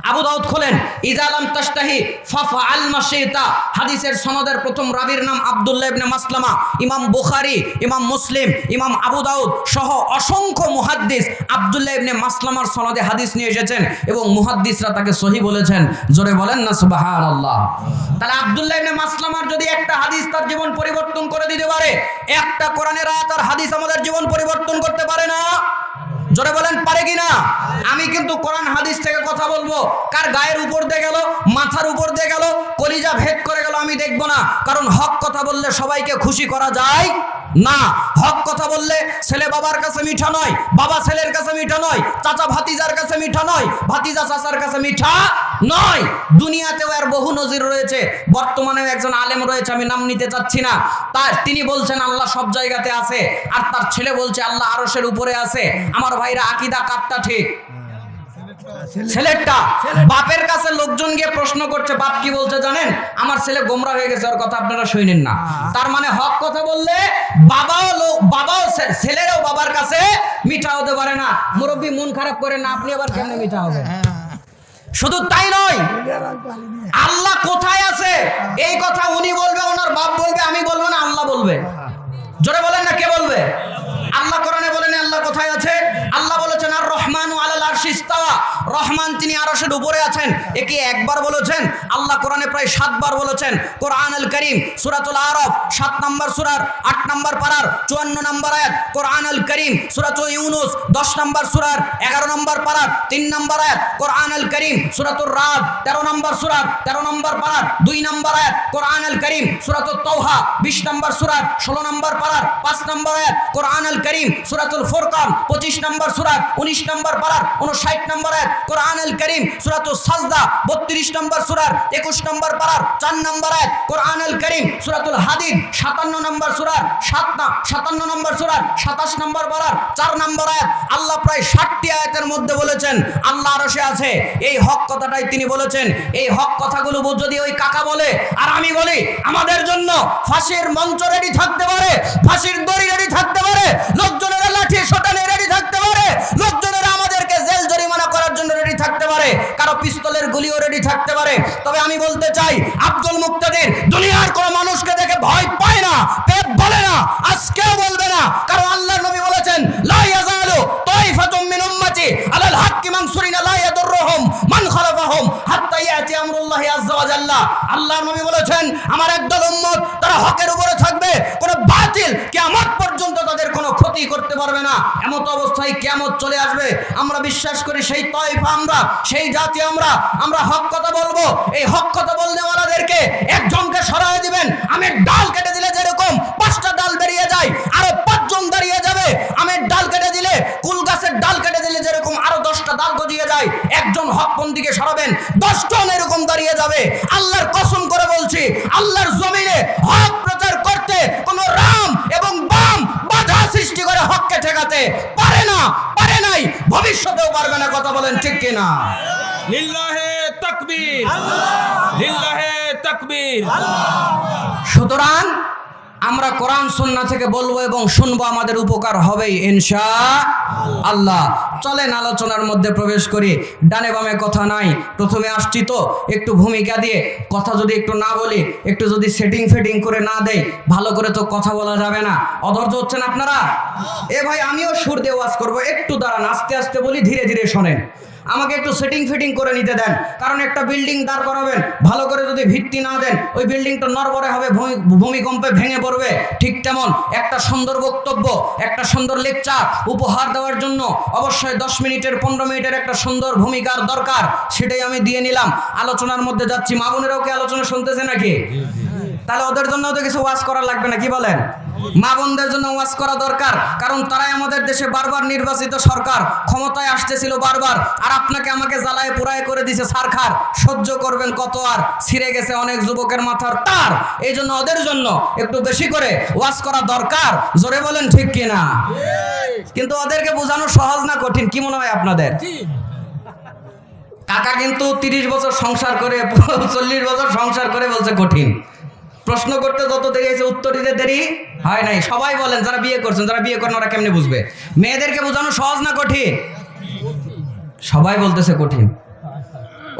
আবু দাউদ খোলেন, ইজা লাম তাশতাহি ফাফআল মা শিতা, হাদিসের সনদের প্রথম রাবীর নাম আব্দুল্লাহ ইবনে মাসলামা। ইমাম বুখারী, ইমাম মুসলিম, ইমাম আবু দাউদ সহ অসংখ্য মুহাদ্দিস আব্দুল্লাহ ইবনে মাসলামার সনদে হাদিস নিয়ে এসেছেন এবং মুহাদ্দিসরা তাকে সহিহ বলেছেন। জোরে বলেন না সুবহানাল্লাহ। তাহলে আব্দুল্লাহ ইবনে মাসলামার যদি একটা হাদিস তার জীবন পরিবর্তন করে দিতে পারে, একটা কোরআনের আয়াত আর হাদিস আমাদের জীবন পরিবর্তন করতে পারে না? জোরে বলেন পারে কিনা? আমি কিন্তু কোরআন হাদিস থেকে কথা বলবো, কার গায়ের উপর দিয়ে গেল, মাথার উপর দিয়ে গেল, কলিজা ভেদ করে গেল আমি দেখবো না। কারণ হক কথা বললে সবাইকে খুশি করা যায় না। হক কথা বললে ছেলে বাবার কাছে মিঠা নয়, বাবা ছেলের কাছে মিঠা নয়, চাচা ভাতিজার কাছে মিঠা নয়, ভাতিজা চাচার কাছে মিঠা নয়। দুনিয়াতেও এর বহু নজির রয়েছে। বর্তমানেও একজন আলেম রয়েছে, আমি নাম নিতে চাচ্ছি না, তিনি বলছেন আল্লাহ সব জায়গাতে আছে, আর তার ছেলে বলছে আল্লাহ আরশের উপরে আছে। আমার ভাইরা, আকীদা কাটটা ঠিক? ছেলেরটা। বাপের কাছে লোকজন গিয়ে প্রশ্ন করছে, বাপ কি বলছে জানেন? আমার ছেলে গোমরা হয়ে গেছে, ওর কথা আপনারা শুনেন না। তার মানে হক কথা বললে বাবাও ছেলেরাও বাবার কাছে মিঠা হতে পারে না। মুরব্বী মন খারাপ করে না, আপনি আবার কেন মিঠা হবেন? শুধু তাই নয়, আল্লাহ কোথায় আছে এই কথা উনি বলবে, ওনার বাপ বলবে, আমি বলবো না, আল্লাহ বলবে। জোরে বলেন না, কে বলবে? আল্লাহ কোরআনে বলেন আল্লাহ কোথায় আছে? আল্লাহ বলেছেন আর রহমানু আলাল আরশি ইস্তাওয়া, রহমান তিনি আরশের উপরে আছেন। একে একবার বলেছেন, আল্লাহ কোরআনে প্রায় 7 বার বলেছেন। কোরআনুল কারীম সূরাতুল আরাফ 7 নম্বর সূরার 8 নম্বর পারার 54 নম্বর আয়াত, কোরআনুল কারীম সূরাতুল ইউনূস 10 নম্বর সূরার 11 নম্বর পারার 3 নম্বর আয়াত, কোরআনুল কারীম সূরাতুর রাদ 13 নম্বর সূরার 13 নম্বর পারার 2 নম্বর আয়াত, কোরআনুল কারীম সূরাতুত তাওহা 20 নম্বর সূরার 16 নম্বর পারার 5 নম্বর আয়াত, কোরআনুল কারীম সূরাতুল ফুরকান 25 নম্বর সূরার 19 নম্বর পারার 59 নম্বর আয়াত, কোরআনুল কারীম সূরাতুস সাজদা 32 নম্বর সূরার 21 নম্বর পারার 4 নম্বর আয়াত, কোরআনুল কারীম সূরাতুল হাদিদ 57 নম্বর সূরার 57 নম্বর সূরার 27 নম্বর পারার 4 নম্বর আয়াত। আল্লাহ প্রায় 60টি আয়াতের মধ্যে বলেছেন আল্লাহ আরশে আছে। এই হক কথাটাই তিনি বলেছেন। এই হক কথাগুলো যদি ওই কাকা বলে আর আমি বলি, আমাদের জন্য ফাঁসির মঞ্চ রেডি থাকতে পারে, ফাঁসির দড়ি রেডি থাকতে পারে, লোকজনের লাঠি শটানে রেডি থাকতে পারে, লোকজনের আমাদেরকে জেল জরিমানা করার জন্য রেডি থাকতে পারে, কারো পিস্তলের গুলিও রেডি থাকতে পারে। তবে আমি বলতে চাই, আব্দুল মুক্তাদির দুনিয়ার কোনো মানুষকে দেখে ভয় পায় না, পেট বলে না, আজকেও বলবে না। কারণ আল্লাহর নবী বলেছেন লা ইয়াজালু তাইফাতুম মিন উম্মতি আলাল হাক্কি মানসুরিনা লা ইয়াদুররুহুম মান খালাফাহুম হাত্তা ইয়াতি আমরুল্লাহি আযজা ওয়া জাল্লা। আল্লাহর নবী বলেছেন আমার একদল উম্মত তারা হকের উপরে থাকবে, কোনো বাতিল কিয়ামত পর্যন্ত তাদের কোনো ক্ষতি করতে পারবে না। এমত অবস্থায় কিয়ামত চলে আসবে। আমরা বিশ্বাস করি সেই তাইফা আমরা, সেই জাতি আমরা হক কথা বলবো। এই হক কথা বলনেওয়ালাদেরকে একজনকে সরায় দিবেন। আমের ডাল কেটে দিলে যেরকম 5টা ডাল বেরিয়ে যায়, আরো 5 জন দাঁড়িয়ে যাবে। আমের ডাল কেটে দিলে, কুল গাছের ডাল কেটে দিলে যেরকম আরো 10টা ডাল গজিয়ে যায়, একজন হকপন্থীকে সরাবেন, 10 জন এরকম দাঁড়িয়ে যাবে। আল্লাহর কসম করে বলছি, আল্লাহর জমিনে হক প্রচার করতে কোনো রাম এবং বাম বাধা সৃষ্টি করে হককে ঠেকাতে পারে না, পারে নাই, ভবিষ্যতেও পারবে না। কথা বলেন ঠিক কিনা? লিল্লাহে তাকবীর, লিল্লাহে তাকবীর। সুতরাং আমরা কোরআন সুন্নাহ থেকে বলবো এবং শুনবো, আমাদের উপকার হবেই ইনশাআল্লাহ। চলেন আলোচনার মধ্যে প্রবেশ করি। ডানে বামে কথা নাই, প্রথমে আসছি তো একটু ভূমিকা দিয়ে কথা যদি একটু না বলি, একটু যদি সেটিং ফেটিং করে না দেই, ভালো করে তো কথা বলা যাবে না। অধৈর্য হচ্ছেন আপনারা? এ ভাই, আমিও সুর দিয়ে ওয়াজ করবো, একটু দাঁড়ান, আস্তে আস্তে বলি, ধীরে ধীরে শোনেন। আমাকে একটু সেটিং ফিটিং করে নিতে দেন। কারণ একটা বিল্ডিং দাঁড় করাবেন, ভালো করে যদি ভিত্তি না দেন, ওই বিল্ডিংটা নড়বড়ে হবে, ভূমিকম্পে ভেঙে পড়বে। ঠিক তেমন একটা সুন্দর বক্তব্য, একটা সুন্দর লেকচার উপহার দেওয়ার জন্য অবশ্যই 10 মিনিটের 15 মিনিটের একটা সুন্দর ভূমিকার দরকার। সেটাই আমি দিয়ে নিলাম। আলোচনার মধ্যে যাচ্ছি। মা বোনেরাও কি আলোচনা শুনতেছে নাকি? তাহলে ওদের জন্য তো কিছু ওয়াজ করা লাগবে না, কি বলেন? মা বোনদের জন্য ওয়াজ করা দরকার, কারণ তারাই আমাদের দেশে বারবার নির্বাচিত সরকার, ক্ষমতায় আসতেছিল বারবার, আর আপনাকে আমাকে জ্বালায় পুরায় করে দিছে সারখার। সহ্য করবেন কত আর? ছিঁড়ে গেছে অনেক যুবকের মাথার তার। এই জন্য ওদের জন্য একটু বেশি করে ওয়াজ করা দরকার। জোরে বলেন ঠিক কিনা? কিন্তু ওদেরকে বোঝানো সহজ না কঠিন, কি মনে হয় আপনাদের? কাকা কিন্তু 30 বছর সংসার করে 40 বছর সংসার করে বলছে কঠিন। প্রশ্ন করতে যত দেরি হয়েছে উত্তর দিতে দেরি হয় নাই। সবাই বলেন যারা বিয়ে করছেন, যারা বিয়ে করেন ওরা কেমনে বুঝবে? মেয়েদেরকে বোঝানো সহজ না কঠিন? সবাই বলতেছে কঠিন।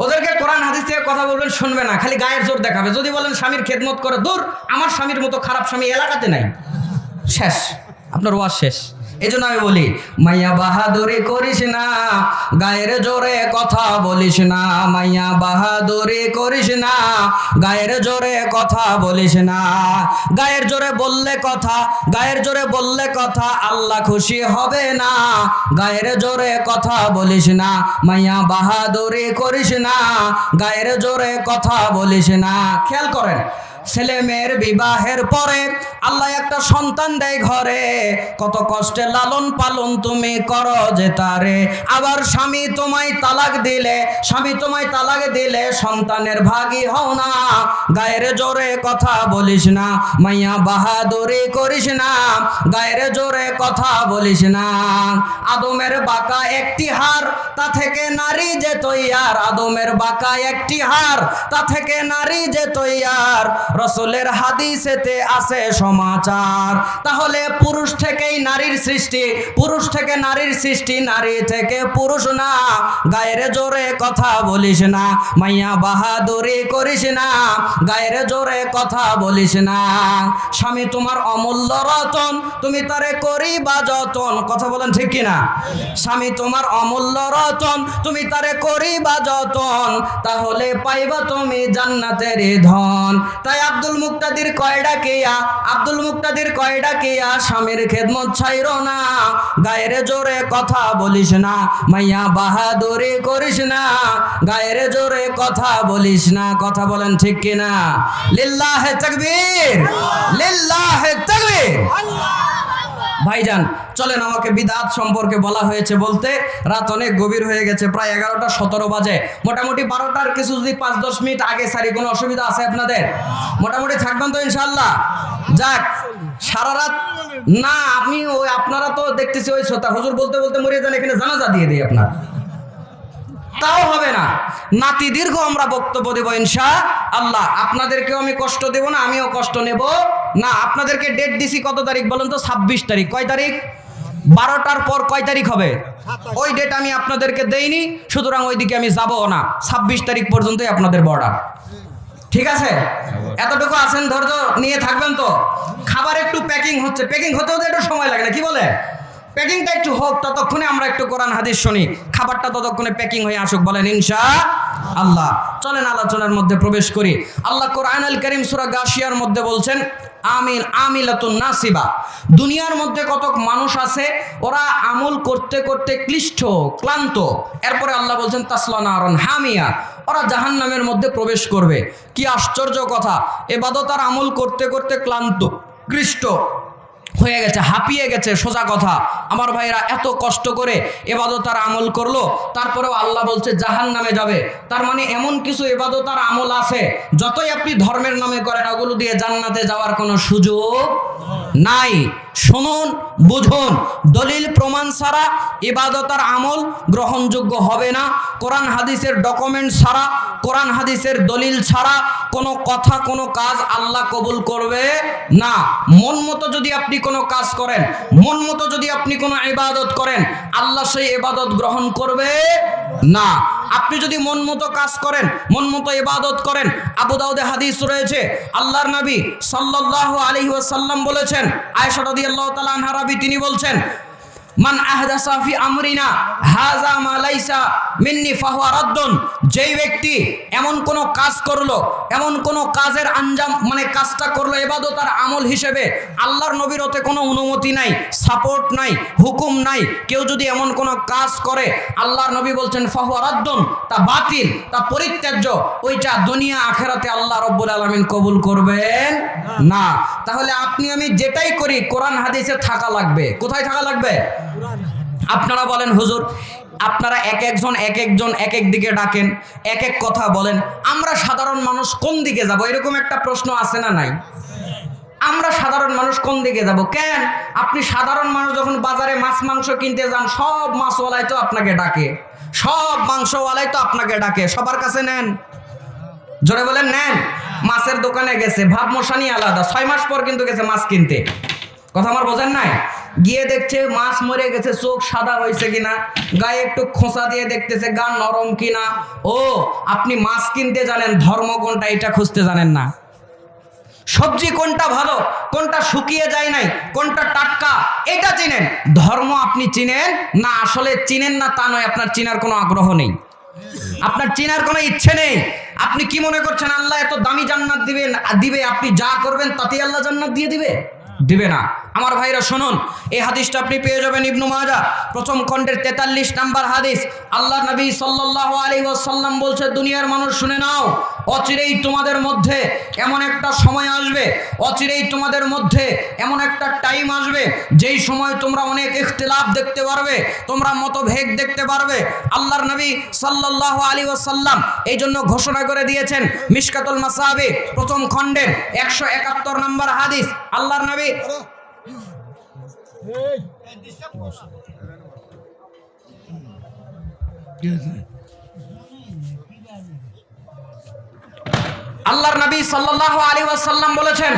ওদেরকে কোরআন হাদিস থেকে কথা বলবেন, শুনবে না, খালি গায়ের জোর দেখাবে। যদি বলেন স্বামীর খেদমত করে, দূর, আমার স্বামীর মতো খারাপ স্বামী এলাকাতে নাই, শেষ, আপনার ওয়াজ শেষ। এই জন্য আমি বলি, মাইয়া বাহাদুরি করিস না, গায়ের জোরে কথা বলিস না। মাইয়া বাহাদুরি করিস না, গায়ের জোরে কথা বলিস না। গায়ের জোরে বললে কথা, গায়ের জোরে বললে কথা আল্লাহ খুশি হবে না। গায়ের জোরে কথা বলিস না, মাইয়া বাহাদুরি করিস না, গায়ের জোরে কথা বলিস না। খেয়াল করেন, ছেলে মেয়ের বিবাহের পরে আল্লাহ একটা সন্তান দেয় ঘরে, কত কষ্টে লালন পালন তুমি করো যে তারে। আবার স্বামী তোমায় তালাক দিলে, স্বামী তোমায় তালাক দিলে সন্তানের ভাগী হও না। গায়ের জোরে কথা বলিস না, মাইয়া বাহাদুরি করিস না, গায়ের জোরে কথা বলিস না। আদমের বাঁকা একটি হার, তা থেকে নারী যে তৈয়ার। আদমের বাঁকা একটি হার, তা থেকে নারী যে তৈয়ার। রাসূলের হাদিসেতে আছে সমাচার। তাহলে পুরুষ থেকেই নারীর সৃষ্টি, পুরুষ থেকে নারীর সৃষ্টি, নারী থেকে পুরুষ না। গায়ের জোরে কথা বলিস না, মাইয়া বাহাদুরি করিস না, গায়ের জোরে কথা বলিস না। স্বামী তোমার অমূল্য রতন, তুমি তারে করিবা যতন। কথা বলেন ঠিক কিনা? স্বামী তোমার অমূল্য রতন, তুমি তারে করিবা যতন, তাহলে পাইবা তুমি জান্নাতের ধন। তাই আব্দুল মুক্তাদির কয়ডা কিয়া, আব্দুল মুক্তাদির কয়ডা কিয়া, স্বামীর খেদমত ছাইরো না। গায়ের জোরে কথা বলিস না, মাইয়া বাহাদুরি করিস না, গায়ের জোরে কথা বলিস না। কথা বলেন ঠিক কিনা? লিল্লাহে তাকবীর, লিল্লাহে তাকবীর। ভাইজান চলেন, আমাকে বিদআত সম্পর্কে বলা হয়েছে বলতে রাত অনেক গভীর হয়ে গেছে, প্রায় 11:17 বাজে। মোটামুটি 12টার কিছু যদি 5-10 মিনিট আগে সারি, কোনো অসুবিধা আছে আপনাদের? মোটামুটি থাকবেন তো ইনশাআল্লাহ? যাক, সারা রাত না, আমি ওই আপনারা তো দেখতেছি ওই শ্রোতা হুজুর বলতে বলতে মরে যান, এখানে জানাজা দিয়ে দিই আপনার, তাও হবে না। নাতি দীর্ঘ আমরা বক্তব্য দেব ইনশাআল্লাহ। আপনাদেরকেও আমি কষ্ট দেব না, আমিও কষ্ট নেব না। আপনাদেরকে ডেট দিছি কত তারিখ বলেন তো? 26 তারিখ। কয় তারিখ? 12টার পর কয় তারিখ হবে? ওই ডেট আমি আপনাদেরকে দেইনি, সুতরাং ওইদিকে আমি যাবো না। 26 তারিখ পর্যন্তই আপনাদের বর্ডার, ঠিক আছে? এতটুকু আছেন, ধৈর্য নিয়ে থাকবেন তো? খাবার একটু প্যাকিং হচ্ছে, প্যাকিং হতে হতে একটু সময় লাগে না, কি বলে? প্যাকিংটা একটু হোক, ততক্ষণে আমরা একটু কোরআন হাদিস শুনি। খাবারটা ততক্ষণে প্যাকিং হয়ে আসুক, বলেন ইনশাআল্লাহ। চলেন আলোচনার মধ্যে প্রবেশ করি। আল্লাহ কোরআন আল কারীম সূরা গাশিয়ার মধ্যে বলছেন, আমিন আমিলাতুন নাসিবা। দুনিয়ার মধ্যে কত মানুষ আছে, ওরা আমল করতে করতে ক্লিষ্ট, ক্লান্ত। এরপরে আল্লাহ বলছেন তাসলা নারান হামিয়া, ওরা জাহান্নামের মধ্যে প্রবেশ করবে। কি আশ্চর্য কথা! ইবাদত আর আমল করতে করতে ক্লান্ত, ক্লিষ্ট হয়ে গেছে, হাঁপিয়ে গেছে। সোজা কথা, আমার ভাইরা এত কষ্ট করে ইবাদত আর আমল করলো, তারপরেও আল্লাহ বলছে জাহান্নামে যাবে। তার মানে এমন কিছু ইবাদত আর আমল আছে, যতই আপনি ধর্মের নামে করেন, ওগুলো দিয়ে জান্নাতে যাওয়ার কোনো সুযোগ নাই। শুনুন, বুঝুন, দলিল প্রমাণ ছাড়া ইবাদত আর আমল গ্রহণযোগ্য হবে না। কোরআন হাদিসের ডকুমেন্ট ছাড়া, কোরআন হাদিসের দলিল ছাড়া কোনো কথা, কোনো কাজ আল্লাহ কবুল করবে না। মন মতো যদি আপনি কোনো কাজ করেন, মন মতো যদি আপনি কোনো ইবাদত করেন, আল্লাহ সেই ইবাদত গ্রহণ করবে না। আপনি যদি মন মতো কাজ করেন, মন মতো ইবাদত করেন, আবু দাউদে হাদিস রয়েছে, আল্লাহর নবী সাল্লাল্লাহু আলাইহি ওয়াসাল্লাম বলেছেন, আয়েশা রাদিয়াল্লাহু তাআলা আনহা রাবী, তিনি বলছেন, মান আহদাসা ফি আমরিনা হাযা মা লাইসা মিন্নি ফাহুয়া রাদ্দুন। যেই ব্যক্তি এমন কোন কাজ করলো, এমন কোন কাজের আঞ্জাম, মানে কাজটা করলো ইবাদত আর আমল হিসেবে, আল্লাহর নবীর ওতে কোনো অনুমতি নাই, সাপোর্ট নাই, হুকুম নাই, কেউ যদি এমন কোন কাজ করে, আল্লাহর নবী বলছেন ফাহুয়া রাদ্দুন, তা বাতিল, তা পরিত্যাজ্য, ওইটা দুনিয়া আখিরাতে আল্লাহ রাব্বুল আলামিন কবুল করবেন না। তাহলে আপনি আমি যেটাই করি কোরআন হাদিসে থাকা লাগবে। কোথায় থাকা লাগবে? আপনারা বলেন হুজুর, আপনারা এক একজন এক এক দিকে ডাকেন, এক এক কথা বলেন, আমরা সাধারণ মানুষ কোন দিকে যাব? এরকম একটা প্রশ্ন আছে না নাই? আমরা সাধারণ মানুষ কোন দিকে যাব? কেন আপনি সাধারণ মানুষ যখন বাজারে মাছ মাংস কিনতে যান, সব মাছওয়ালাই তো আপনাকে ডাকে, সব মাংসওয়ালাই তো আপনাকে ডাকে, সবার কাছে নেন, জোরে বলেন নেন। মাছের দোকানে গেছে, ভাব মশানি আলাদা, 6 মাস পর কিন্তু গেছে মাছ কিনতে, কথা আমার বোঝেন নাই? গিয়ে দেখছে মাছ মরে গেছে, চোখ সাদা হয়েছে কিনা, গায়ে একটু খোঁচা দিয়ে দেখতেছে গা নরম কিনা। ও আপনি মাছ কিনতে জানেন, ধর্ম কোনটা এটা খুঁজতে জানেন না। সবজি কোনটা ভালো, কোনটা শুকিয়ে যায় নাই, কোনটা টাটকা, এটা চিনেন। ধর্ম আপনি চিনেন না, আসলে চিনেন না তা নয়, আপনার চিনার কোনো আগ্রহ নেই, আপনার চিনার কোনো ইচ্ছে নেই। আপনি কি মনে করছেন আল্লাহ এত দামি জান্নাত দিবে, আপনি যা করবেন তাতেই আল্লাহ জান্নাত দিয়ে দিবে না। আমার ভাইরা শুনুন, এই হাদিসটা আপনি পেয়ে যাবেন ইবনু মাজাহ প্রথম খণ্ডের 43 নম্বর হাদিস। আল্লাহ নবী সাল্লাল্লাহু আলাইহি ওয়াসাল্লাম বলছে, দুনিয়ার মানুষ শুনে নাও, অচিরেই তোমাদের মধ্যে এমন একটা সময় আসবে, অচিরেই তোমাদের মধ্যে এমন একটা টাইম আসবে যেই সময় তোমরা অনেক ইখতিলাফ দেখতে পারবে, তোমরা মতভেদ দেখতে পারবে। আল্লাহর নবী সাল্লাল্লাহু আলাইহি ওয়াসাল্লাম এই জন্য ঘোষণা করে দিয়েছেন, মিশকাতুল মাসাবিহ প্রথম খণ্ডের 171 নম্বর হাদিস। আল্লাহর নবী সাল্লাল্লাহু আলাইহি ওয়াসাল্লাম বলেছেন,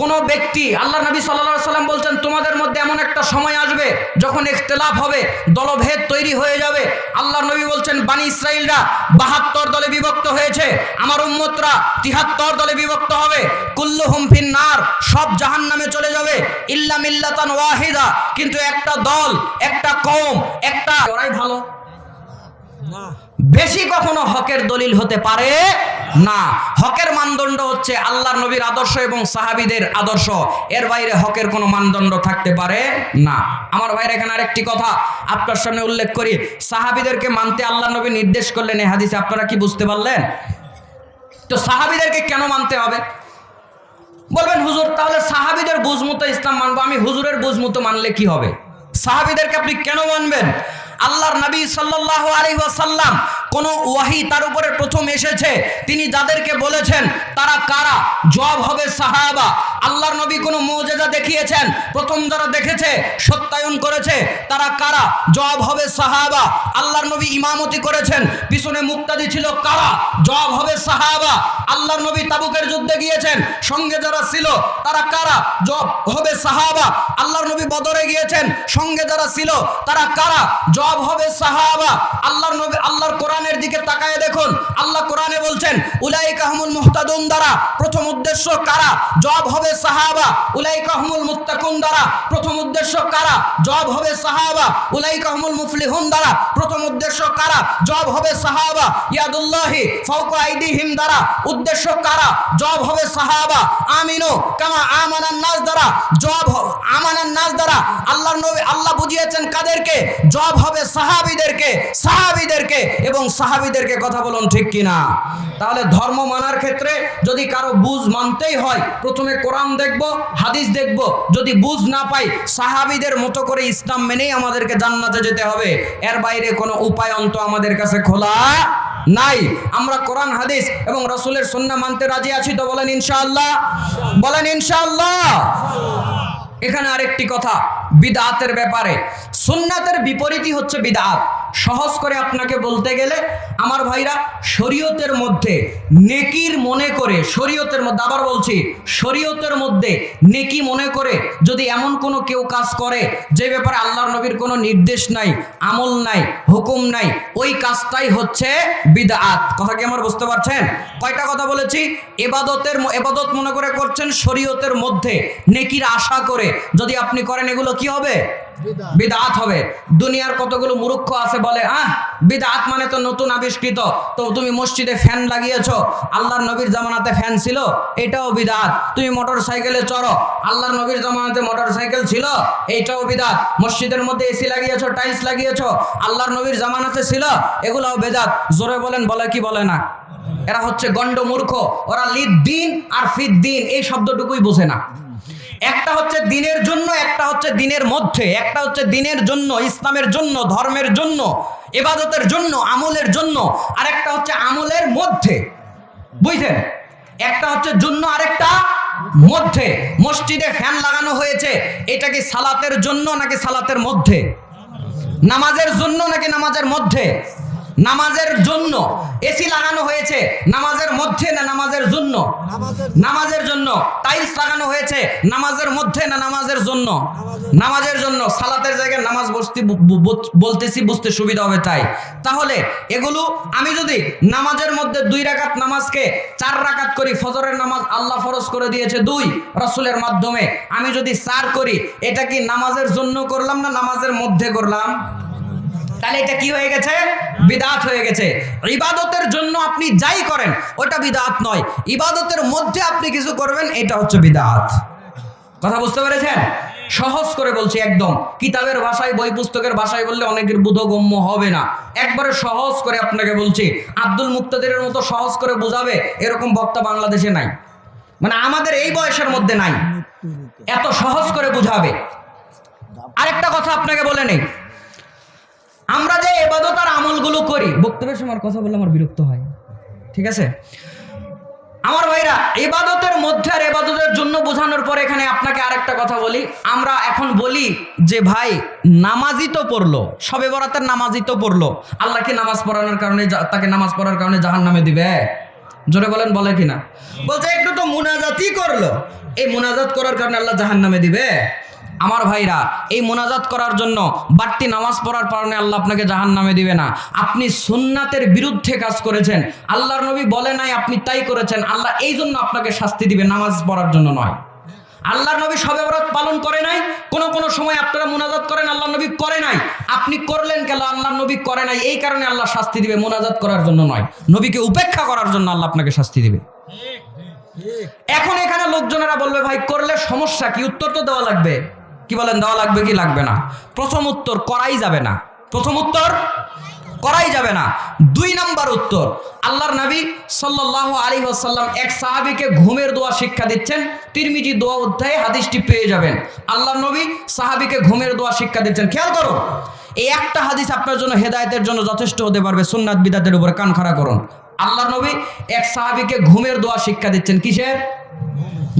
কোন ব্যক্তি, আল্লাহর নবী সাল্লাল্লাহু আলাইহি ওয়াসাল্লাম বলছেন, তোমাদের মধ্যে এমন একটা সময় আসবে যখন ইখতিলাফ হবে, দলভেদ তৈরি হয়ে যাবে। আল্লাহর নবী বলছেন, বনি ইসরাইলরা 72 দলে বিভক্ত হয়েছে, আমার উম্মতরা 73 দলে বিভক্ত হবে। কুল্লুহুম ফিন্নার, সব জাহান্নামে চলে যাবে, ইল্লা মিল্লাতান ওয়াহিদা, কিন্তু একটা দল, একটা কওম, একটা ওরাই ভালো না, বেশি কখনো হকের দলিল হতে পারে না। হকের মানদণ্ড হচ্ছে আল্লাহর নবীর আদর্শ এবং সাহাবীদের আদর্শ, এর বাইরে হকের কোনো মানদণ্ড থাকতে পারে না। আমার ভাইরা, এখানে আরেকটি কথা আপনার সামনে উল্লেখ করি, সাহাবীদেরকে মানতে আল্লাহর নবী নির্দেশ করলেন এই হাদিসে, আপনারা কি বুঝতে পারলেন? তো সাহাবীদেরকে কেন মানতে হবে? বলবেন হুজুর তাহলে সাহাবীদের বুঝমতো ইসলাম মানবো, আমি হুজুরের বুঝমতো মানলে কি হবে? সাহাবীদেরকে আপনি কেন মানবেন? আল্লাহর নবী সাল্লাল্লাহু আলাইহি ওয়াসাল্লাম কোন ওয়াহি তার উপরে প্রথম এসেছে, তিনি যাদেরকে বলেছেন তারা কারা? জবাব হবে সাহাবা। আল্লাহর নবী কোন মুজিজা দেখিয়েছেন, প্রথম যারা দেখেছে, সত্যায়ন করেছে, তারা কারা? জবাব হবে সাহাবা। আল্লাহর নবী ইমামতি করেছেন, পিছনে মুক্তাদি ছিল, কারা? জবাব হবে সাহাবা। আল্লাহর নবী তাবুকের যুদ্ধে গিয়েছেন, সঙ্গে যারা ছিল তারা কারা? জবাব হবে সাহাবা। আল্লাহর নবী বদরে গিয়েছেন, সঙ্গে যারা ছিল তারা কারা? জবাব হবে সাহাবা। আল্লাহর নবী, আল্লাহর কোরআনের দিকে তাকায় দেখুন, আল্লাহ কোরআনে বলছেন উলাইকা হুমুল মুহতাদুন, দ্বারা প্রথম উদ্দেশ্য কারা? জবাব হবে সাহাবা। উলাইকা হুমুল মুত্তাকুন, দ্বারা প্রথম উদ্দেশ্য কারা? জবাব হবে সাহাবা। উলাইকা হুমুল মুফলিহুন, দ্বারা প্রথম উদ্দেশ্য কারা? জবাব হবে সাহাবা। ইয়াদুল্লাহি ফাওকা আইদিহিম, দ্বারা উদ্দেশ্য কারা? জবাব হবে সাহাবা। আমিনু কামা আমানান নাস, দ্বারা জবাব আমানান নাস, দ্বারা আল্লাহর নবী, আল্লাহ বুঝিয়েছেন কাদেরকে? জবাব হবে সাহাবীদেরকে, সাহাবীদেরকে এবং সাহাবীদেরকে। কথা বলুন ঠিক কিনা? তাহলে ধর্ম মানার ক্ষেত্রে যদি কারো বুঝ মানতেই হয়, প্রথমে কোরআন দেখব, হাদিস দেখব, যদি বুঝ না পাই সাহাবীদের মতো করে ইসলাম মেনেই আমাদেরকে জান্নাতে যেতে হবে, এর বাইরে কোনো উপায় অন্ত আমাদের কাছে খোলা নাই। আমরা কোরআন হাদিস এবং রাসূলের সুন্নাহ মানতে রাজি আছি তো? বলেন ইনশাআল্লাহ, বলেন ইনশাআল্লাহ। এখানে আরেকটি কথা বিদআতের ব্যাপারে, সুন্নাতের বিপরীতই হচ্ছে বিদআত। সহজ করে আপনাকে বলতে গেলে আমার ভাইরা, শরীয়তের মধ্যে নেকির মনে করে, শরীয়তের মধ্যে, আবার বলছি, শরীয়তের মধ্যে নেকি মনে করে যদি এমন কোনো কেউ কাজ করে যে ব্যাপারে আল্লাহর নবীর কোনো নির্দেশ নাই, আমল নাই, হুকুম নাই, ওই কাজটাই হচ্ছে বিদআত। কথা কি আমার বুঝতে পারছেন? কয়টা কথা বলেছি? ইবাদত মনে করে করছেন শরীয়তের মধ্যে, নেকির আশা করে যদি আপনি করেন, এগুলো কি হবে? বিদআত হবে। দুনিয়ার কতগুলো মূর্খ আছে বলে, বিদআত মানে তো নতুন আবিষ্কৃত, তো তুমি মসজিদে ফ্যান লাগিয়েছো, আল্লাহর নবীর জামানাতে ফ্যান ছিল, এটাও বিদআত। তুমি মোটর সাইকেলে চড়ো, আল্লাহর নবীর জামানাতে মোটর সাইকেল ছিল, এইটাও বিদআত। মসজিদের মধ্যে এসি লাগিয়েছো, টাইলস লাগিয়েছো, আল্লাহর নবীর জামানাতে ছিল, এগুলাও বিদআত। জোরে বলেন, বলে কি বলে না? এরা হচ্ছে গন্ড মূর্খ, ওরা লিদ দিন আর ফিদ দিন এই শব্দটুকুই বোঝে না। একটা হচ্ছে দিনের জন্য, একটা হচ্ছে দিনের মধ্যে, একটা হচ্ছে দিনের জন্য, ইসলামের জন্য, ধর্মের জন্য, ইবাদতের জন্য, আমলের জন্য, আরেকটা হচ্ছে আমলের মধ্যে। বুঝছেন? একটা হচ্ছে জন্য, আরেকটা মধ্যে। মসজিদে ফ্যান লাগানো হয়েছে, এটা কি সালাতের জন্য নাকি সালাতের মধ্যে? নামাজের জন্য নাকি নামাজের মধ্যে? নামাজের জন্য। এসি লাগানো হয়েছে নামাজের মধ্যে না নামাজের জন্য? নামাজের জন্য। টাইলস লাগানো হয়েছে নামাজের মধ্যে না নামাজের জন্য? নামাজের জন্য। সালাতের জায়গায় নামাজ বলতেছি বুঝতে সুবিধা হবে তাই। তাহলে এগুলো আমি যদি নামাজের মধ্যে 2 রাকাত নামাজকে 4 রাকাত করি, ফজরের নামাজ আল্লাহ ফরজ করে দিয়েছে 2 রাসূলের মাধ্যমে, আমি যদি 4 করি, এটা কি নামাজের জন্য করলাম না নামাজের মধ্যে করলাম? তাহলে এটা কি হয়ে গেছে? বিদআত হয়ে গেছে। ইবাদতের জন্য আপনি যাই করেন ওটা বিদআত নয়, ইবাদতের মধ্যে আপনি কিছু করবেন এটা হচ্ছে বিদআত। কথা বুঝতে পেরেছেন? সহজ করে বলছি একদম, কিতাবের ভাষায় বই পুস্তকের ভাষায় বললে অনেকের বোধগম্য হবে না, একবারে সহজ করে আপনাকে বলছি। আব্দুল মুক্তাদিরের মতো সহজ করে বোঝাবে এরকম বক্তা বাংলাদেশে নাই, মানে আমাদের এই বয়সের মধ্যে নাই, এত সহজ করে বুঝাবে। আরেকটা কথা আপনাকে বলে নেই, আমরা যে ইবাদত আর আমলগুলো করি, বক্তব্যের সময় কথা বললে আমার বিরক্ত হয়, ঠিক আছে আমার ভাইরা? ইবাদতের মধ্যে আর ইবাদতের জন্য বোঝানোর পরে এখানে আপনাকে আরেকটা কথা বলি। আমরা এখন বলি যে ভাই নামাজই তো পড়লো, শবে বরাতের নামাজই তো পড়লো, আল্লাহ কি নামাজ পড়ানোর কারণে তাকে নামাজ পড়ার কারণে জাহান্নামে দিবে? জোরে বলেন, বলে কিনা? বলছে একটু তো মুনাজাতই করলো, এই মুনাজাত করার কারণে আল্লাহ জাহান্নামে দিবে? আমার ভাইরা, এই মোনাজাত করার জন্য বাড়তি নামাজ পড়ার কারণে আল্লাহ আপনাকে জাহান্নামে দিবে না। আপনি সুন্নাতের বিরুদ্ধে কাজ করেছেন, আল্লাহর নবী বলে নাই, আপনি তাই করেছেন, আল্লাহ এই জন্য আপনাকে শাস্তি দিবে, নামাজ পড়ার জন্য নয়। আল্লাহর নবী শবে বরাত পালন করে নাই, কোন সময় আপনারা মোনাজাত করেন, আল্লাহর নবী করে নাই, আপনি করলেন কেন? আল্লাহর নবী করে নাই, এই কারণে আল্লাহ শাস্তি দিবে, মোনাজাত করার জন্য নয়। নবীকে উপেক্ষা করার জন্য আল্লাহ আপনাকে শাস্তি দিবে। এখন এখানে লোকজনেরা বলবে ভাই করলে সমস্যা কি? উত্তর তো দেওয়া লাগবে। কি বলেন, দেওয়া লাগবে কি লাগবে না? প্রথম উত্তর, করাই যাবে না। প্রথম উত্তর, করাই যাবে না। 2 নাম্বার উত্তর, আল্লাহর নবী সাল্লাল্লাহু আলাইহি ওয়াসাল্লাম এক সাহাবীকে ঘুমের দোয়া শিক্ষা দিচ্ছেন। তিরমিজি দোয়া অধ্যায়ে হাদিসটি পেয়ে যাবেন। আল্লাহর নবী সাহাবীকে ঘুমের দোয়া শিক্ষা দিচ্ছেন। খেয়াল করুন, এই একটা হাদিস আপনার জন্য হেদায়েতের জন্য যথেষ্ট হতে পারবে। সুন্নাত বিদআতের উপরে কান খাড়া করুন। আল্লাহর নবী এক সাহাবীকে ঘুমের দোয়া শিক্ষা দিচ্ছেন। কিসের?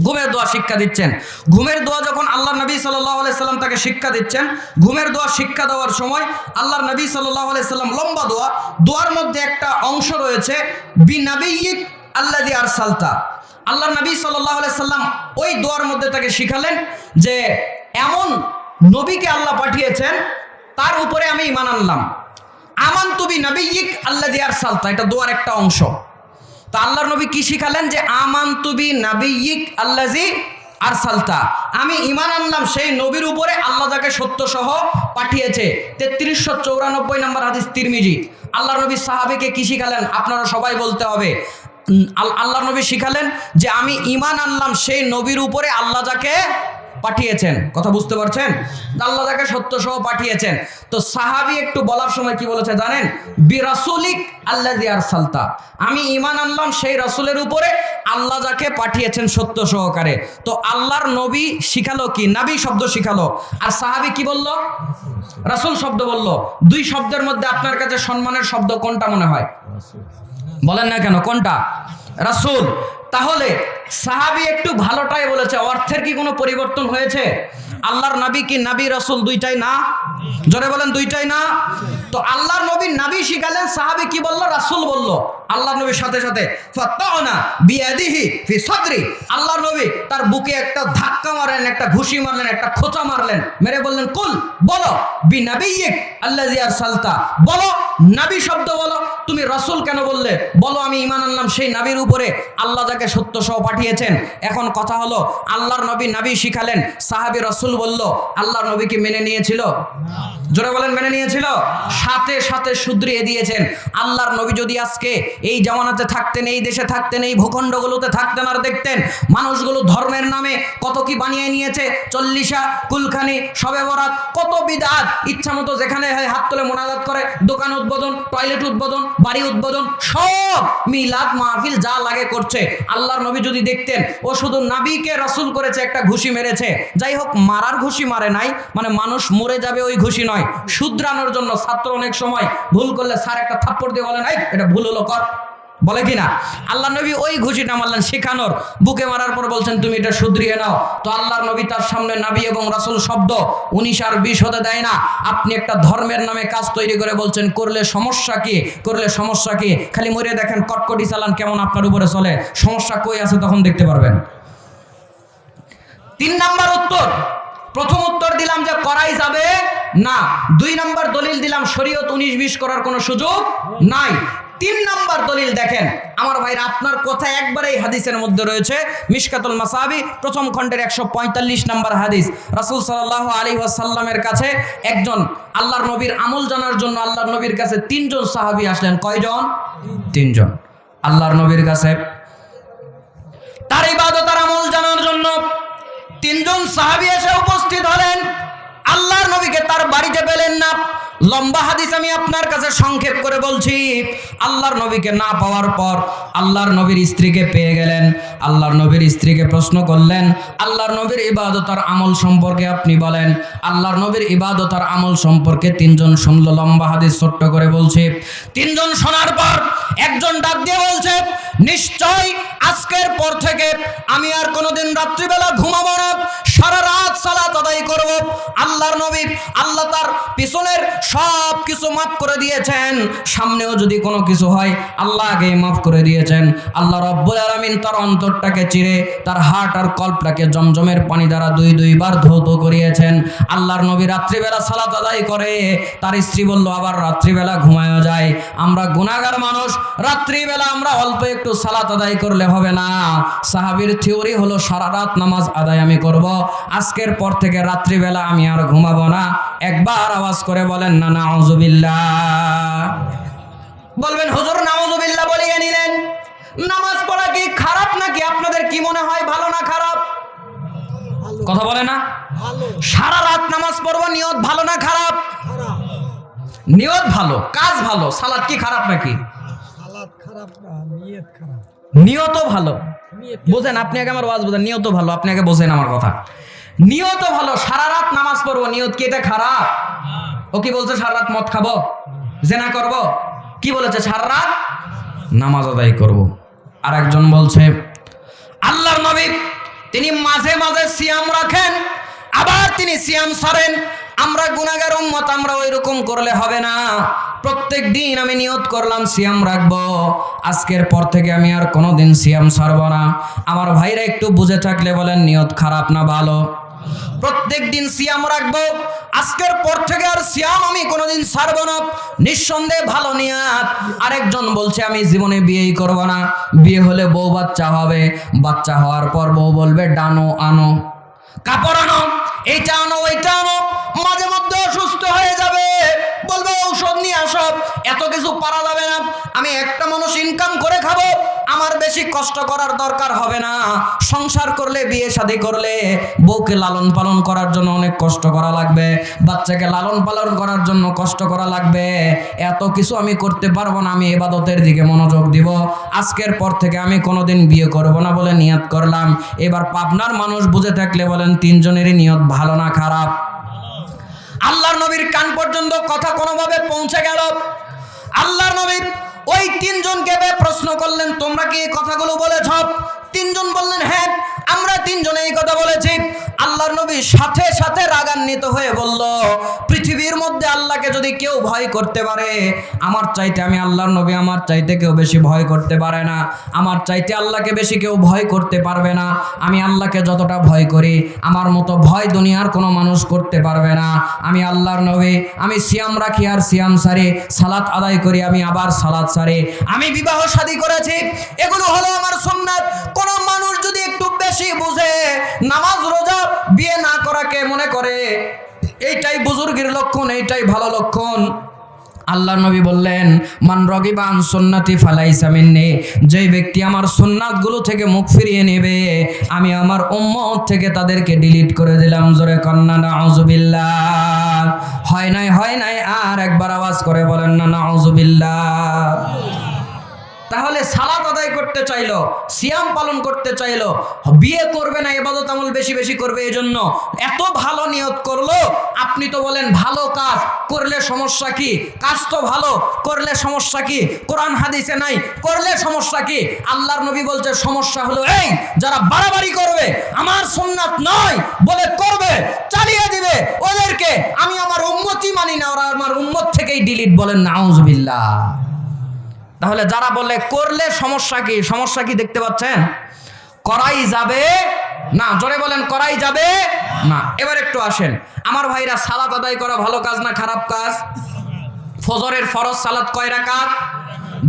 ঘুমের দোয়া শিক্ষা দিচ্ছেন। ঘুমের দোয়া যখন আল্লাহর নবী সাল্লাল্লাহু আলাইহি সাল্লাম তাকে শিক্ষা দিচ্ছেন, ঘুমের দোয়া শিক্ষা দেওয়ার সময় আল্লাহর নবী সাল্লাল্লাহু আলাইহি সাল্লাম লম্বা দোয়া, দোয়ার মধ্যে একটা অংশ রয়েছে বিনাবিয়িক আল্লাযী আরসালতা। আল্লাহর নবী সাল্লাল্লাহু আলাইহি সাল্লাম ওই দোয়ার মধ্যে তাকে শিখালেন যে এমন নবীকে আল্লাহ পাঠিয়েছেন তার উপরে আমি ঈমান আনলাম। আমানতু বিনাবিয়িক আল্লাযী আরসালতা, এটা দোয়ার একটা অংশ। তো আল্লাহর নবী কি শিখালেন? যে আমানতু বিনাবিয়িক আল্লাযী আরসালতা, আমি ঈমান আনলাম সেই নবীর উপরে আল্লাহ যাকে সত্য সহ পাঠিয়েছে। 3394 নম্বর হাদিস তিরমিজি। আল্লাহর নবী সাহাবীকে কি শিখালেন? আপনারা সবাই বলতে হবে। আল্লাহর নবী শিখালেন যে আমি ঈমান আনলাম সেই নবীর উপরে আল্লাহ যাকে পাঠিয়েছেন। কথা বুঝতে পারছেন? আল্লাহ যাকে সত্য সহ পাঠিয়েছেন। তো সাহাবী একটু বলার সময় কি বলেছে জানেন? বিরাসুলিক আল্লাযী আরসালতা, আমি ঈমান আনলাম সেই রাসূলের উপরে আল্লাহ যাকে পাঠিয়েছেন সত্য সহকারে। তো আল্লাহর নবী শিখালো কি? নবী শব্দ শিখালো, আর সাহাবী কি বলল? রাসূল শব্দ বলল। 2 শব্দের মধ্যে আপনার কাছে সম্মানের শব্দ কোনটা মনে হয়? বলেন না কেন, কোনটা? রাসূল। তাহলে সাহাবী একটু ভালোটাই বলেছে, অর্থের কি কোনো পরিবর্তন হয়েছে? আল্লাহর নবী কি নবী রাসূল দুইটাই না? জোরে বলেন, দুইটাই না? তো আল্লাহর নবী নবী শিখালেন, সাহাবী কি বলল? রাসূল বলল। আল্লাহর নবীর সাথে সাথে ফাতানা বিয়াদিহি ফি সাদরি, আল্লাহর নবী তার বুকে একটা ধাক্কা মারলেন, একটা ঘুষি মারলেন, একটা খোঁচা মারলেন, মেরে বললেন কুল, বলো বিনাবিয়িক আল্লাযী আরসালতা, বলো নবী শব্দ বলো। তুমি রাসূল কেন বললে? বলো আমি ঈমান আনলাম সেই নবীর উপরে আল্লাহ যাকে সত্য সহ পাঠিয়েছেন। এখন কথা হলো, আল্লাহর নবী নবী শিখালেন, সাহাবী রাসূল বলল, আল্লাহর নবী কি মেনে নিয়েছিল? জোরে বলেন, মেনে নিয়েছিল? সাথে সাথে শুধরিয়ে দিয়েছেন। আল্লাহর নবী যদি আজকে এই জামানাতে থাকতেন, এই দেশে থাকতেন, এই ভূখণ্ডগুলোতে থাকতেন, আর দেখতেন মানুষগুলো ধর্মের নামে কত কি বানিয়ে নিয়েছে, চল্লিশা, কুলখানি, শবে বরাত, কত বিদআত, ইচ্ছা মতো যেখানে হাত তুলে মোনাজাত করে, দোকান উদ্বোধন, টয়লেট উদ্বোধন, বাড়ি উদ্বোধন, সব মিলাদ মাহফিল যা লাগে করছে। আল্লাহর নবী যদি দেখতেন ও শুধু নবীকে রাসূল করেছে, একটা ঘুষি মেরেছে, যাই হোক মারার ঘুষি মারে নাই, মানে মানুষ মরে যাবে ওই ঘুষি নয়, শুধরানোর জন্য। ছাত্র অনেক সময় ভুল করলে স্যার একটা থাপ্পড় দিয়ে বলেন, এই এটা ভুল হলো কর, বলে কিনা? আল্লাহ নবী ওই ঘুষিটা মারলেন শেখানোর, বুকে মারার পর বলছেন তুমি এটা শুধরিয়ে নাও। তো আল্লাহর নবী তার সামনে নবী এবং রাসূল শব্দ 19 আর 20 হতে দেয় না। আপনি একটা ধর্মের নামে কাজ তৈরি করে বলছেন করলে সমস্যা কি, করলে সমস্যা কি, খালি মরে দেখেন কটকটি চালান কেমন আপনার উপরে চলে, সমস্যা কই আছে তখন দেখতে পারবেন। 3 নাম্বার উত্তর, প্রথম উত্তর দিলাম যে করাই যাবে না, 2 নাম্বার দলিল দিলাম শরীয়ত 19-20 করার কোনো সুযোগ নাই। 3 নাম্বার দলিল দেখেন আমার ভাইরা, আপনার কথা একবারে এই হাদিসের মধ্যে রয়েছে, মিশকাতুল মাসাবি প্রথম খণ্ডের 145 নাম্বার হাদিস। রাসূল সাল্লাল্লাহু আলাইহি ওয়াসাল্লামের কাছে একজন আল্লাহর নবীর আমল জানার জন্য আল্লাহর নবীর কাছে 3 জন সাহাবী আসলেন। কয়জন? 3 জন। আল্লাহর নবীর কাছে তার ইবাদত আর আমল জানার জন্য 3 জন সাহাবী এসে উপস্থিত হলেন। আল্লাহর নবীকে তার বাড়িতে পেলেন না। লম্বা হাদিস আমি আপনার কাছে সংক্ষেপ করে বলছি। আল্লাহর নবীকে না পাওয়ার পর আল্লাহর নবীর স্ত্রীকে পেয়ে গেলেন। আল্লাহর নবীর স্ত্রীকে প্রশ্ন করলেন, আল্লাহর নবীর ইবাদত আর আমল সম্পর্কে আপনি বলেন। আল্লাহর নবীর ইবাদত আর আমল সম্পর্কে 3 জন শুনল। লম্বা হাদিস ছোট্ট করে বলছি। 3 জন শোনার পর একজন ডাক দিয়ে বলছে, নিশ্চয় আজকের পর থেকে আমি আর কোনোদিন রাত্রিবেলা ঘুমাবো না, সারা রাত সালাত আদায় করব। আল্লাহর নবী আল্লাহ তার পিছনের সব কিছু মাফ করে দিয়েছেন, সামনেও যদি কোনো কিছু হয় আল্লাহ আগেই মাফ করে দিয়েছেন। আল্লাহ রব্বুল আলামিন তার অন্তরটাকে চিরে তার হার্ট আর কল্পটাকে জমজমের পানি দ্বারা 2 বার ধৌত করিয়েছেন। আল্লাহর নবী রাত্রিবেলা সালাত আদায় করে, তার স্ত্রী বলল আবার রাত্রিবেলা ঘুমায়ও যায়। আমরা গুনাহগার মানুষ, রাত্রিবেলা আমরা অল্প একটু সালাত আদায় করলে হবে না। সাহাবীর থিওরি হলো সারা রাত নামাজ আদায় আমি করব, আজকের পর থেকে রাত্রিবেলা আমি আর ঘুমাবো না। একবার আওয়াজ করে বলেন না নাউযুবিল্লাহ। বলবেন হুজুর নাউযুবিল্লাহ বলিয়ে নিলেন, নামাজ পড়া কি খারাপ নাকি? আপনাদের কি মনে হয় ভালো না খারাপ? কথা বলে না? সারা রাত নামাজ পড়বো, নিয়ত ভালো না খারাপ? নিয়ত ভালো, কাজ ভালো, সালাত কি খারাপ নাকি? নিয়ত ভালো। বোঝেন আপনি আগে আমার ওয়াজ বোঝেন, নিয়ত ভালো, আপনি আগে বোঝেন আমার কথা। নিয়ত ভালো, সারা রাত নামাজ পড়বো, নিয়ত কি এটা খারাপ? ও কি বলছে সারা রাত মদ খাবো, জেনা করব? কি বলেছে? সারা রাত নামাজ আদায় করব। আর একজন বলছে আল্লাহর নবী তিনি মাঝে মাঝে সিয়াম রাখেন, আবার তিনি সিয়াম ছাড়েন। আমরা গুনাহগার উম্মত, আমরা ওই রকম করলে হবে না। প্রত্যেক দিন আমি নিয়ত করলাম সিয়াম রাখবো, আজকের পর থেকে আমি আর কোনোদিন সিয়াম ছাড়বো না। আমার ভাইরা একটু বুঝে থাকলে বলেন নিয়ত খারাপ না ভালো? প্রত্যেক দিন সিয়াম রাখবো, আজকের পর থেকে আর সিয়াম আমি কোনোদিন ছাড়বো না, নিঃসন্দেহে ভালো নিয়ত। আরেকজন বলছে আমি জীবনে বিয়েই করব না, বিয়ে হলে বউ বাচ্চা হবে, বাচ্চা হওয়ার পর বউ বলবে ডানো আনো, কাপড় আনো, এইটা আনো ওইটা আনো, মাঝে মধ্যে অসুস্থ হয়ে যাবে, বলবে ঔষধ নিয়ে আসো। এত কিছু পারা যাবে না, আমি একটা মানুষ ইনকাম করে খাবো, আমার বেশি কষ্ট করার দরকার হবে না। সংসার করলে, বিয়ে শাদী করলে বউকে লালন পালন করার জন্য অনেক কষ্ট করা লাগবে, বাচ্চাকে লালন পালন করার জন্য কষ্ট করা লাগবে। এত কিছু আমি করতে পারবো না, আমি ইবাদতের দিকে মনোযোগ দিব। আজকের পর থেকে আমি কোনোদিন বিয়ে করব না বলে নিয়ত করলাম। এবার পাবনার মানুষ বুঝে থাকলে বলেন 3 জনেরই নিয়ত ভালো না খারাপ? আল্লাহর নবীর কান পর্যন্ত কথা কোনোভাবে পৌঁছে গেল। আল্লাহর নবী ওই 3 জনকে প্রশ্ন করলেন তোমরা কি এই কথাগুলো বলেছ? 3 জন বললেন হ্যাঁ আমরা 3 জনে এই কথা বলেছি। আল্লাহর নবী সাথে সাথে রাগান্বিত হয়ে বলল, পৃথিবীর মধ্যে আল্লাহকে যদি কেউ ভয় করতে পারে আমার চাইতে, আমি আল্লাহর নবী আমার চাইতে কেউ বেশি ভয় করতে পারে না, আমার চাইতে আল্লাহকে বেশি কেউ ভয় করতে পারবে না। আমি আল্লাহকে যতটা ভয় করি আমার মতো ভয় দুনিয়ার কোনো মানুষ করতে পারবে না। আমি আল্লাহর নবী, আমি সিয়াম রাখি আর সিয়াম সারি, সালাত আদায় করি আমি আবার সালাত সারি, আমি বিবাহ শাদী করেছি, এগুলো হলো আমার সুন্নাত। কোন মানুষ যদি একটু বেশি বুঝে, নামাজ রোজা বিয়ে না করাকে মনে করে এইটাই বুজুর্গের লক্ষণ, এইটাই ভালো লক্ষণ, আল্লাহর নবী বললেন মান রাগিবা আন সুন্নতি ফালাইসা মিন্নি, যেই ব্যক্তি আমার সুন্নাতগুলো থেকে মুখ ফিরিয়ে নেবে আমি আমার উম্মত থেকে তাদেরকে ডিলিট করে দিলাম। জোরে কন্না নাউযুবিল্লাহ। হয় নাই আর একবার আওয়াজ করে বলেন না নাউযুবিল্লাহ। তাহলে সালাত আদায় করতে চাইলো, সিয়াম পালন করতে চাইলো, বিয়ে করবে না, ইবাদত আমল বেশি বেশি করবে, এই জন্য এত ভালো নিয়ত করলো। আপনি তো বলেন ভালো কাজ করলে সমস্যা কি? কাজ তো ভালো, করলে সমস্যা কি? কোরআন হাদিসে নাই, করলে সমস্যা কি? আল্লাহর নবী বলছে সমস্যা হলো এই, যারা বাড়াবাড়ি করবে, আমার সুন্নাত নয় বলে করবে, চালিয়ে দিবে, ওদেরকে আমি আমার উম্মতই মানি না, ওরা আমার উম্মত থেকেই ডিলিট, বলেন নাউজুবিল্লাহ। তাহলে যারা বলে করলে সমস্যা কি, সমস্যা কি দেখতে পাচ্ছেন? করাই যাবে না, জোরে বলেন করাই যাবে না। এবার একটু আসেন আমার ভাইরা, সালাত আদায় করা ভালো কাজ না খারাপ কাজ? ফজরের ফরজ সালাত কয় রাকাত?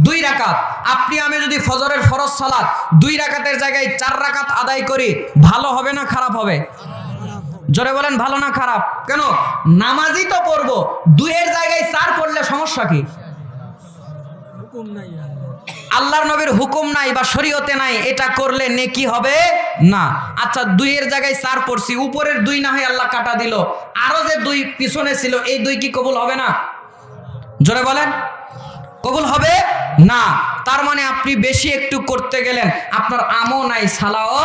2 রাকাত। আপনি আমি যদি ফজরের ফরজ সালাত 2 রাকাতের জায়গায় 4 রাকাত আদায় করি, ভালো হবে না খারাপ হবে? জোরে বলেন ভালো না খারাপ? কেন? নামাজই তো পড়বো, 2 এর জায়গায় 4 পড়লে সমস্যা কি? আল্লাহর নবীর হুকুম নাই বা শরীয়তে নাই, এটা করলে নেকি হবে না। আচ্ছা 2 এর জায়গায় 4 পড়ছি, উপরের 2 না হয় আল্লাহ কাটা দিল, আরো যে 2 পিছনে ছিল, এই 2 কি কবুল হবে না? জোরে বলেন কবুল হবে না। তার মানে আপনি বেশি একটু করতে গেলেন, আপনার আমও নাই, সালাও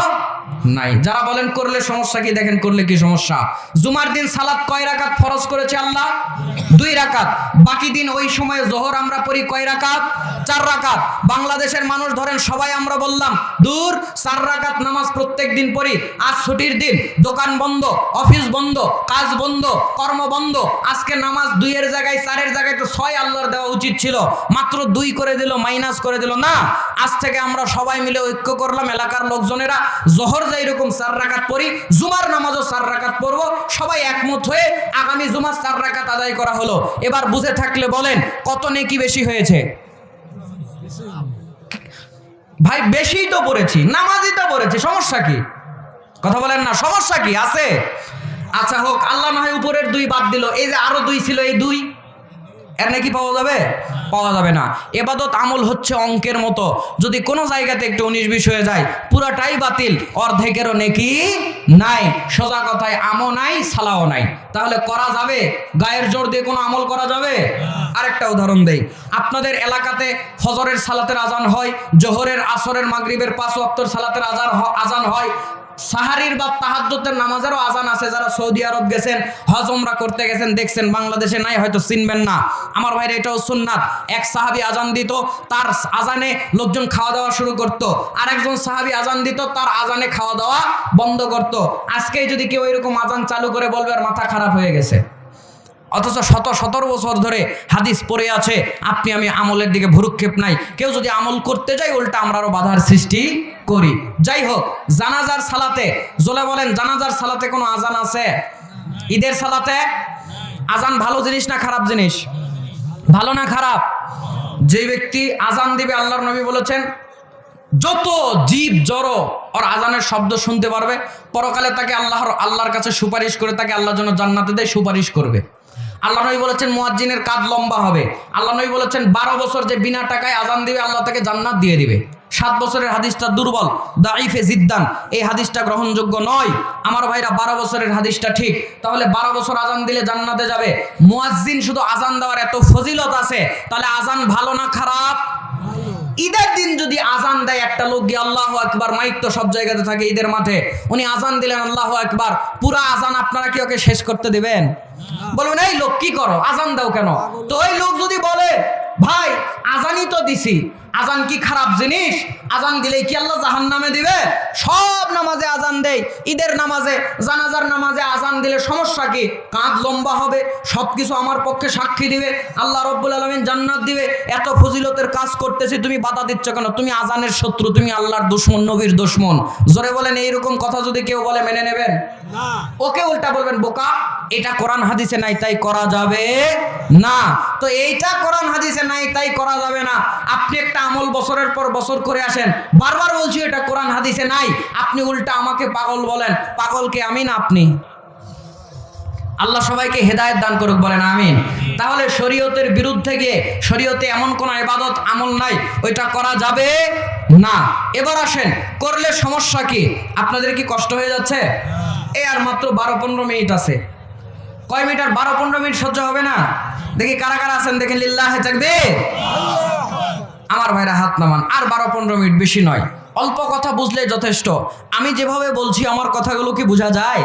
নাই। যারা বলেন করলে সমস্যা কি, দেখেন করলে কি সমস্যা। জুমার দিন সালাত কয় রাকাত ফরজ করেছে আল্লাহ? 2 রাকাত। বাকি দিন ওই সময় জোহর আমরা পড়ি কয় রাকাত? 4 রাকাত। বাংলাদেশের মানুষ ধরেন সবাই আমরা বললাম দূর 4 রাকাত নামাজ প্রত্যেক দিন পড়ি, আজ ছুটির দিন, দোকান বন্ধ, অফিস বন্ধ, কাজ বন্ধ, কর্ম বন্ধ, আজকে নামাজ 2 এর জায়গায় 4 এর জায়গায় তো 6 আল্লাহর দেওয়া উচিত ছিল, মাত্র 2 করে দিল, মাইনাস করে দিল। না, আজ থেকে আমরা সবাই মিলে ঐক্য করলাম, এলাকার লোকজনেরা জোহর যেরকম 4 রাকাত পড়ি, জুমার নামাজও 4 রাকাত পড়বো, সবাই একমত হয়ে আগামী জুমার 4 রাকাত আদায় করা হলো। এবার বুঝে থাকলে বলেন কত নেকি বেশি হয়েছে? ভাই বেশি তো পড়েছি, নামাজই তো পড়েছি, সমস্যা কি? কথা বলেন না, সমস্যা কি আছে? আচ্ছা হোক, আল্লাহ না হয় উপরের 2 বাদ দিল, এই যে আরো 2 ছিল, এই 2 এর নাকি পাওয়া যাবে? পাওয়া যাবে না। ইবাদত আমল হচ্ছে অঙ্কের মতো, যদি কোনো জায়গাতে একটু 19-20 হয়ে যায়, পুরাটাই বাতিল, অর্ধেকেরও নেকি নাই। সোজা কথায় আমও নাই, সালাও নাই। তাহলে করা যাবে? গায়ের জোর দিয়ে কোনো আমল করা যাবে? আরেকটা উদাহরণ দেই, আপনাদের এলাকাতে ফজরের সালাতের আজান হয়, জোহরের, আসরের, মাগরিবের 5 ওয়াক্তের সালাতের আজান হয়, সাহারির বা তাহাজ্জুদের নামাজেরও আজান আছে। যারা সৌদি আরব গেছেন, হজ উমরা করতে গেছেন, দেখছেন, বাংলাদেশে নাই, হয়তো চিনবেন না। আমার ভাইরা এটাও সুন্নাত। এক সাহাবী আজান দিত, তার আজানে লোকজন খাওয়া দাওয়া শুরু করত, আরেকজন সাহাবী আজান দিত, তার আজানে খাওয়া দাওয়া বন্ধ করত। আজকেই যদি কেউ এরকম আজান চালু করে, বলবে আর মাথা খারাপ হয়ে গেছে। অথচ 17 বছর ধরে হাদিস পড়ে আছে, আপনি আমি আমলের দিকে ভ্রুক্ষেপ নাই। কেউ যদি আমল করতে যায়, উল্টা আমরা আরো বাধার সৃষ্টি করি। যাই হোক, জানাজার সালাতে, জোলে বলেন জানাজার সালাতে কোনো আজান আছে? ঈদের সালাতে আজান ভালো জিনিস না খারাপ জিনিস? ভালো না খারাপ? যে ব্যক্তি আজান দিবে, আল্লাহর নবী বলেছেন যত জীব জড়ো ওর আজানের শব্দ শুনতে পারবে, পরকালে তাকে আল্লাহর কাছে সুপারিশ করে, তাকে আল্লাহর জন্য জান্নাতে দেয়, সুপারিশ করবে। আল্লাহ নবী বলেছেন মুয়াজ্জিনের কাদ লম্বা হবে। আল্লাহ নবী বলেছেন 12 বছর যে বিনা টাকায় আজান দিবে, আল্লাহ তাকে জান্নাত দিয়ে দিবে। 7 বছরের হাদিসটা দুর্বল, দাইফে জিদ্দান, এই হাদিসটা গ্রহণযোগ্য নয়। আমার ভাইরা 12 বছরের হাদিসটা ঠিক। তাহলে 12 বছর আজান দিলে জান্নাতে যাবে। মুয়াজ্জিন শুধু আজান দেওয়ার এত ফজিলত আছে, তাহলে আজান ভালো না খারাপ? ঈদের দিন যদি আজান দেয় একটা লোক গিয়ে আল্লাহু আকবার, মাইক তো সব জায়গাতে থাকে ঈদের মাঠে, উনি আজান দিলেন আল্লাহু আকবার, পুরা আজান আপনারা কি ওকে শেষ করতে দিবেন? বলবেন এই লোক কি করো, আজান দাও কেন? তো ওই লোক যদি বলে ভাই আজানই তো দিছি, আজান কি খারাপ জিনিস? আজান দিলেই কি আল্লাহ জাহান্নামে দিবে? সব নামাজে আজান দেয়, ঈদের নামাজে, জানাজার নামাজে আজান দিলে সমস্যা কি? কাঁধ লম্বা হবে, সবকিছু আমার পক্ষে সাক্ষী দিবে, আল্লাহ রাব্বুল আলামিন জান্নাত দিবে। এত ফজিলতের কাজ করতেছি, তুমি বাধা দিচ্ছ কেন? তুমি আজানের শত্রু, তুমি আল্লাহর দুশমন, নবীর দুশমন। জোরে বলেন এইরকম কথা যদি কেউ বলে মেনে নেবেন? না। ওকে উল্টা বলবেন বোকা, এটা কোরআন হাদিসে নাই তাই করা যাবে না। তো এইটা কোরআন হাদিসে নাই তাই করা যাবে না। আপনি একটা আমল বছরের পর বছর করে আসেন, বারবার বলছি এটা কোরআন হাদিসে নাই, আপনি উল্টা আমাকে পাগল বলেন। পাগলকে আমি না আপনি? আল্লাহ সবাইকে হেদায়েত দান করুক, বলেন আমিন। তাহলে শরীয়তের বিরুদ্ধে গিয়ে, শরীয়তে এমন কোন ইবাদত আমল নাই, ওইটা করা যাবে না। এবার আসেন, করলে সমস্যা কি? আপনাদের কি কষ্ট হয়ে যাচ্ছে? এই আর মাত্র 12-15 মিনিট আছে। কয় মিটার? 12-15 মিনিট সহ্য হবে না? দেখি কারা কারা আছেন, দেখেন লিল্লাহে তাকবীর। আমার ভাইরা হাত নামান, আর 12-15 মিনিট, বেশি নয়, অল্প কথা বুঝলে যথেষ্ট। আমি যেভাবে বলছি আমার কথাগুলো কি বোঝা যায়?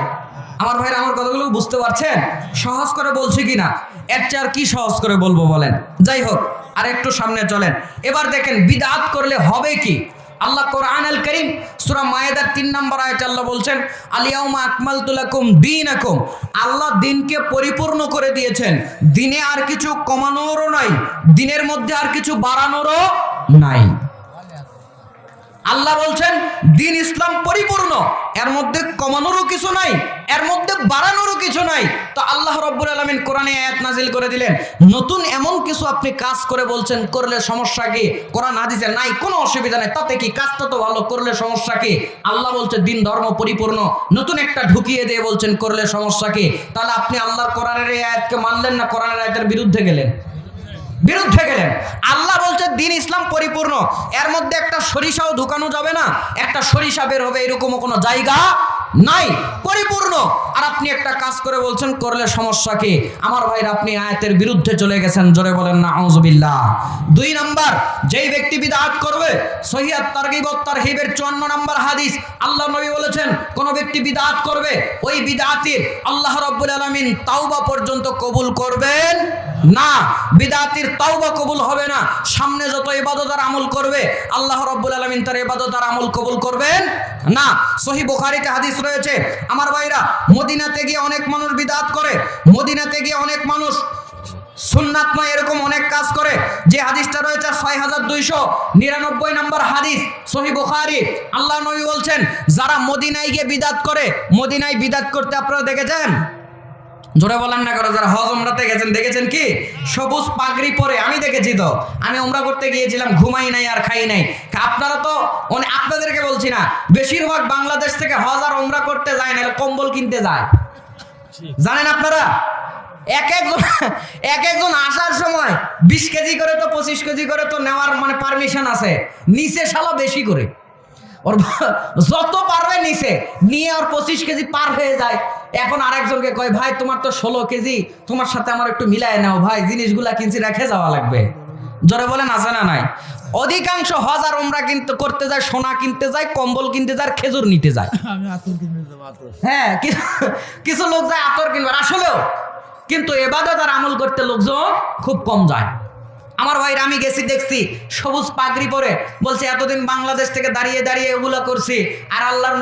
আমার ভাইরা আমার কথাগুলো বুঝতে পারছেন? সহজ করে বলছি কিনা? এর চেয়ে আর কি সহজ করে বলবো বলেন? যাই হোক, আর একটু সামনে চলেন। এবার দেখেন বিদআত করলে হবে কি। আল্লাহ কোরআন আল করিম সূরা মায়েদার 3 নম্বর আয়াতে আল্লাহ বলছেন, আলিয়াউমা আকমালতু লাকুম দীনাকুম। আল্লাহ দিনকে পরিপূর্ণ করে দিয়েছেন, দিনে আর কিছু কমানোরও নাই, দিনের মধ্যে আর কিছু বাড়ানোরও নাই। আল্লাহ বলছেন দিন ইসলাম পরিপূর্ণ, এর মধ্যে কমানোরও কিছু নাই, এর মধ্যে বাড়ানোরও কিছু নাই। তো আল্লাহ রাব্বুল আলামিন কোরআনে আয়াত নাজিল করে দিলেন, নতুন এমন কিছু আপনি কাজ করে বলছেন করলে সমস্যা কি? কোরআন হাদিসে নাই, কোনো অসুবিধা নাই, তাতে কি? কাজটা তো ভালো, করলে সমস্যা কি? আল্লাহ বলছে দিন ধর্ম পরিপূর্ণ, নতুন একটা ঢুকিয়ে দিয়ে বলছেন করলে সমস্যা কি? তাহলে আপনি আল্লাহর কোরআনের এই আয়াতকে মানলেন না, কোরআনের আয়াতের বিরুদ্ধে গেলেন, বিরুদ্ধে গেলেন। আল্লাহ বলছে দিন ইসলাম পরিপূর্ণ, এর মধ্যে একটা সরিষাও ঢুকানো যাবে না, একটা সরিষা বের হবে এরকমও কোনো জায়গা নাই, পরিপূর্ণ। আর আপনি একটা কাজ করে বলছেন করলে সমস্যা কি? আমার ভাইরা আপনি আয়াতের বিরুদ্ধে চলে গেছেন, জোরে বলেন না আউযুবিল্লাহ। 2 নাম্বার, যেই ব্যক্তি বিদআত করবে, সহিহ আত-তারগিব ওয়াত তারহিবের 54 নম্বর হাদিস, আল্লাহ নবী বলেছেন কোন ব্যক্তি বিদআত করবে, ওই বিদআতির আল্লাহ রাব্বুল আলামিন তাওবা পর্যন্ত কবুল করবেন না, বিদআতির তাওবা কবুল হবে না। সামনে যত ইবাদত আর আমল করবে আল্লাহ রাব্বুল আলামিন তার ইবাদত আর আমল কবুল করবেন না। সহিহ বুখারীতে হাদিস রয়েছে। আমার ভাইরা, মদিনাতে গিয়ে অনেক মানুষ বিদআত করে, মদিনাতে গিয়ে অনেক মানুষ সুন্নাত নয় এরকম অনেক কাজ করে। যে হাদিসটা রয়েছে 6299 নম্বর হাদিস, সহিহ বুখারী। আল্লাহ নবী বলছেন যারা মদিনায় গিয়ে বিদআত করে, মদিনায় বিদআত করতে আপনারা দেখেছেন? জোরে বলেন না করো, যারা হজ উমরাতে গেছেন দেখেছেন কি? সবুজ পাগড়ি পরে, আমি দেখেছি তো, আমি উমরা করতে গিয়েছিলাম, ঘুমাই নাই আর খাই নাই। আপনারা তো আপনাদেরকে বলছি না, বেশিরভাগ বাংলাদেশ থেকে হজ আর উমরা করতে যায় না, কম্বল কিনতে যায়। জানেন আপনারা, এক একজন আসার সময় 20 কেজি করে তো 25 কেজি করে তো নেওয়ার মানে পারমিশন আছে, নিচে শালা বেশি করে, ওর যত পারবে নিচে নিয়ে ওর 25 কেজি পার হয়ে যায়। এখন আরেকজনকে কয় ভাই তোমার তো 16 কেজি, তোমার সাথে আমার একটু মিলায় নাও ভাই, জিনিসগুলা কিনছি রেখে যাওয়া লাগবে। জোরে বলেন আছে না নাই? অধিকাংশ হজ আর উমরা কিন্তু করতে যায়, সোনা কিনতে যায়, কম্বল কিনতে যায়, খেজুর নিতে যায়। হ্যাঁ, কিছু লোক যায় আতর কিনবার আসলেও, কিন্তু ইবাদত আর আমল করতে লোকজন খুব কম যায়। আমার ভাইরা আমি গেছি দেখছি সবুজ পাগড়ি পরে, বলছে এতদিন বাংলাদেশ থেকে দাঁড়িয়ে দাঁড়িয়ে এগুলা করছি, আর আল্লাহর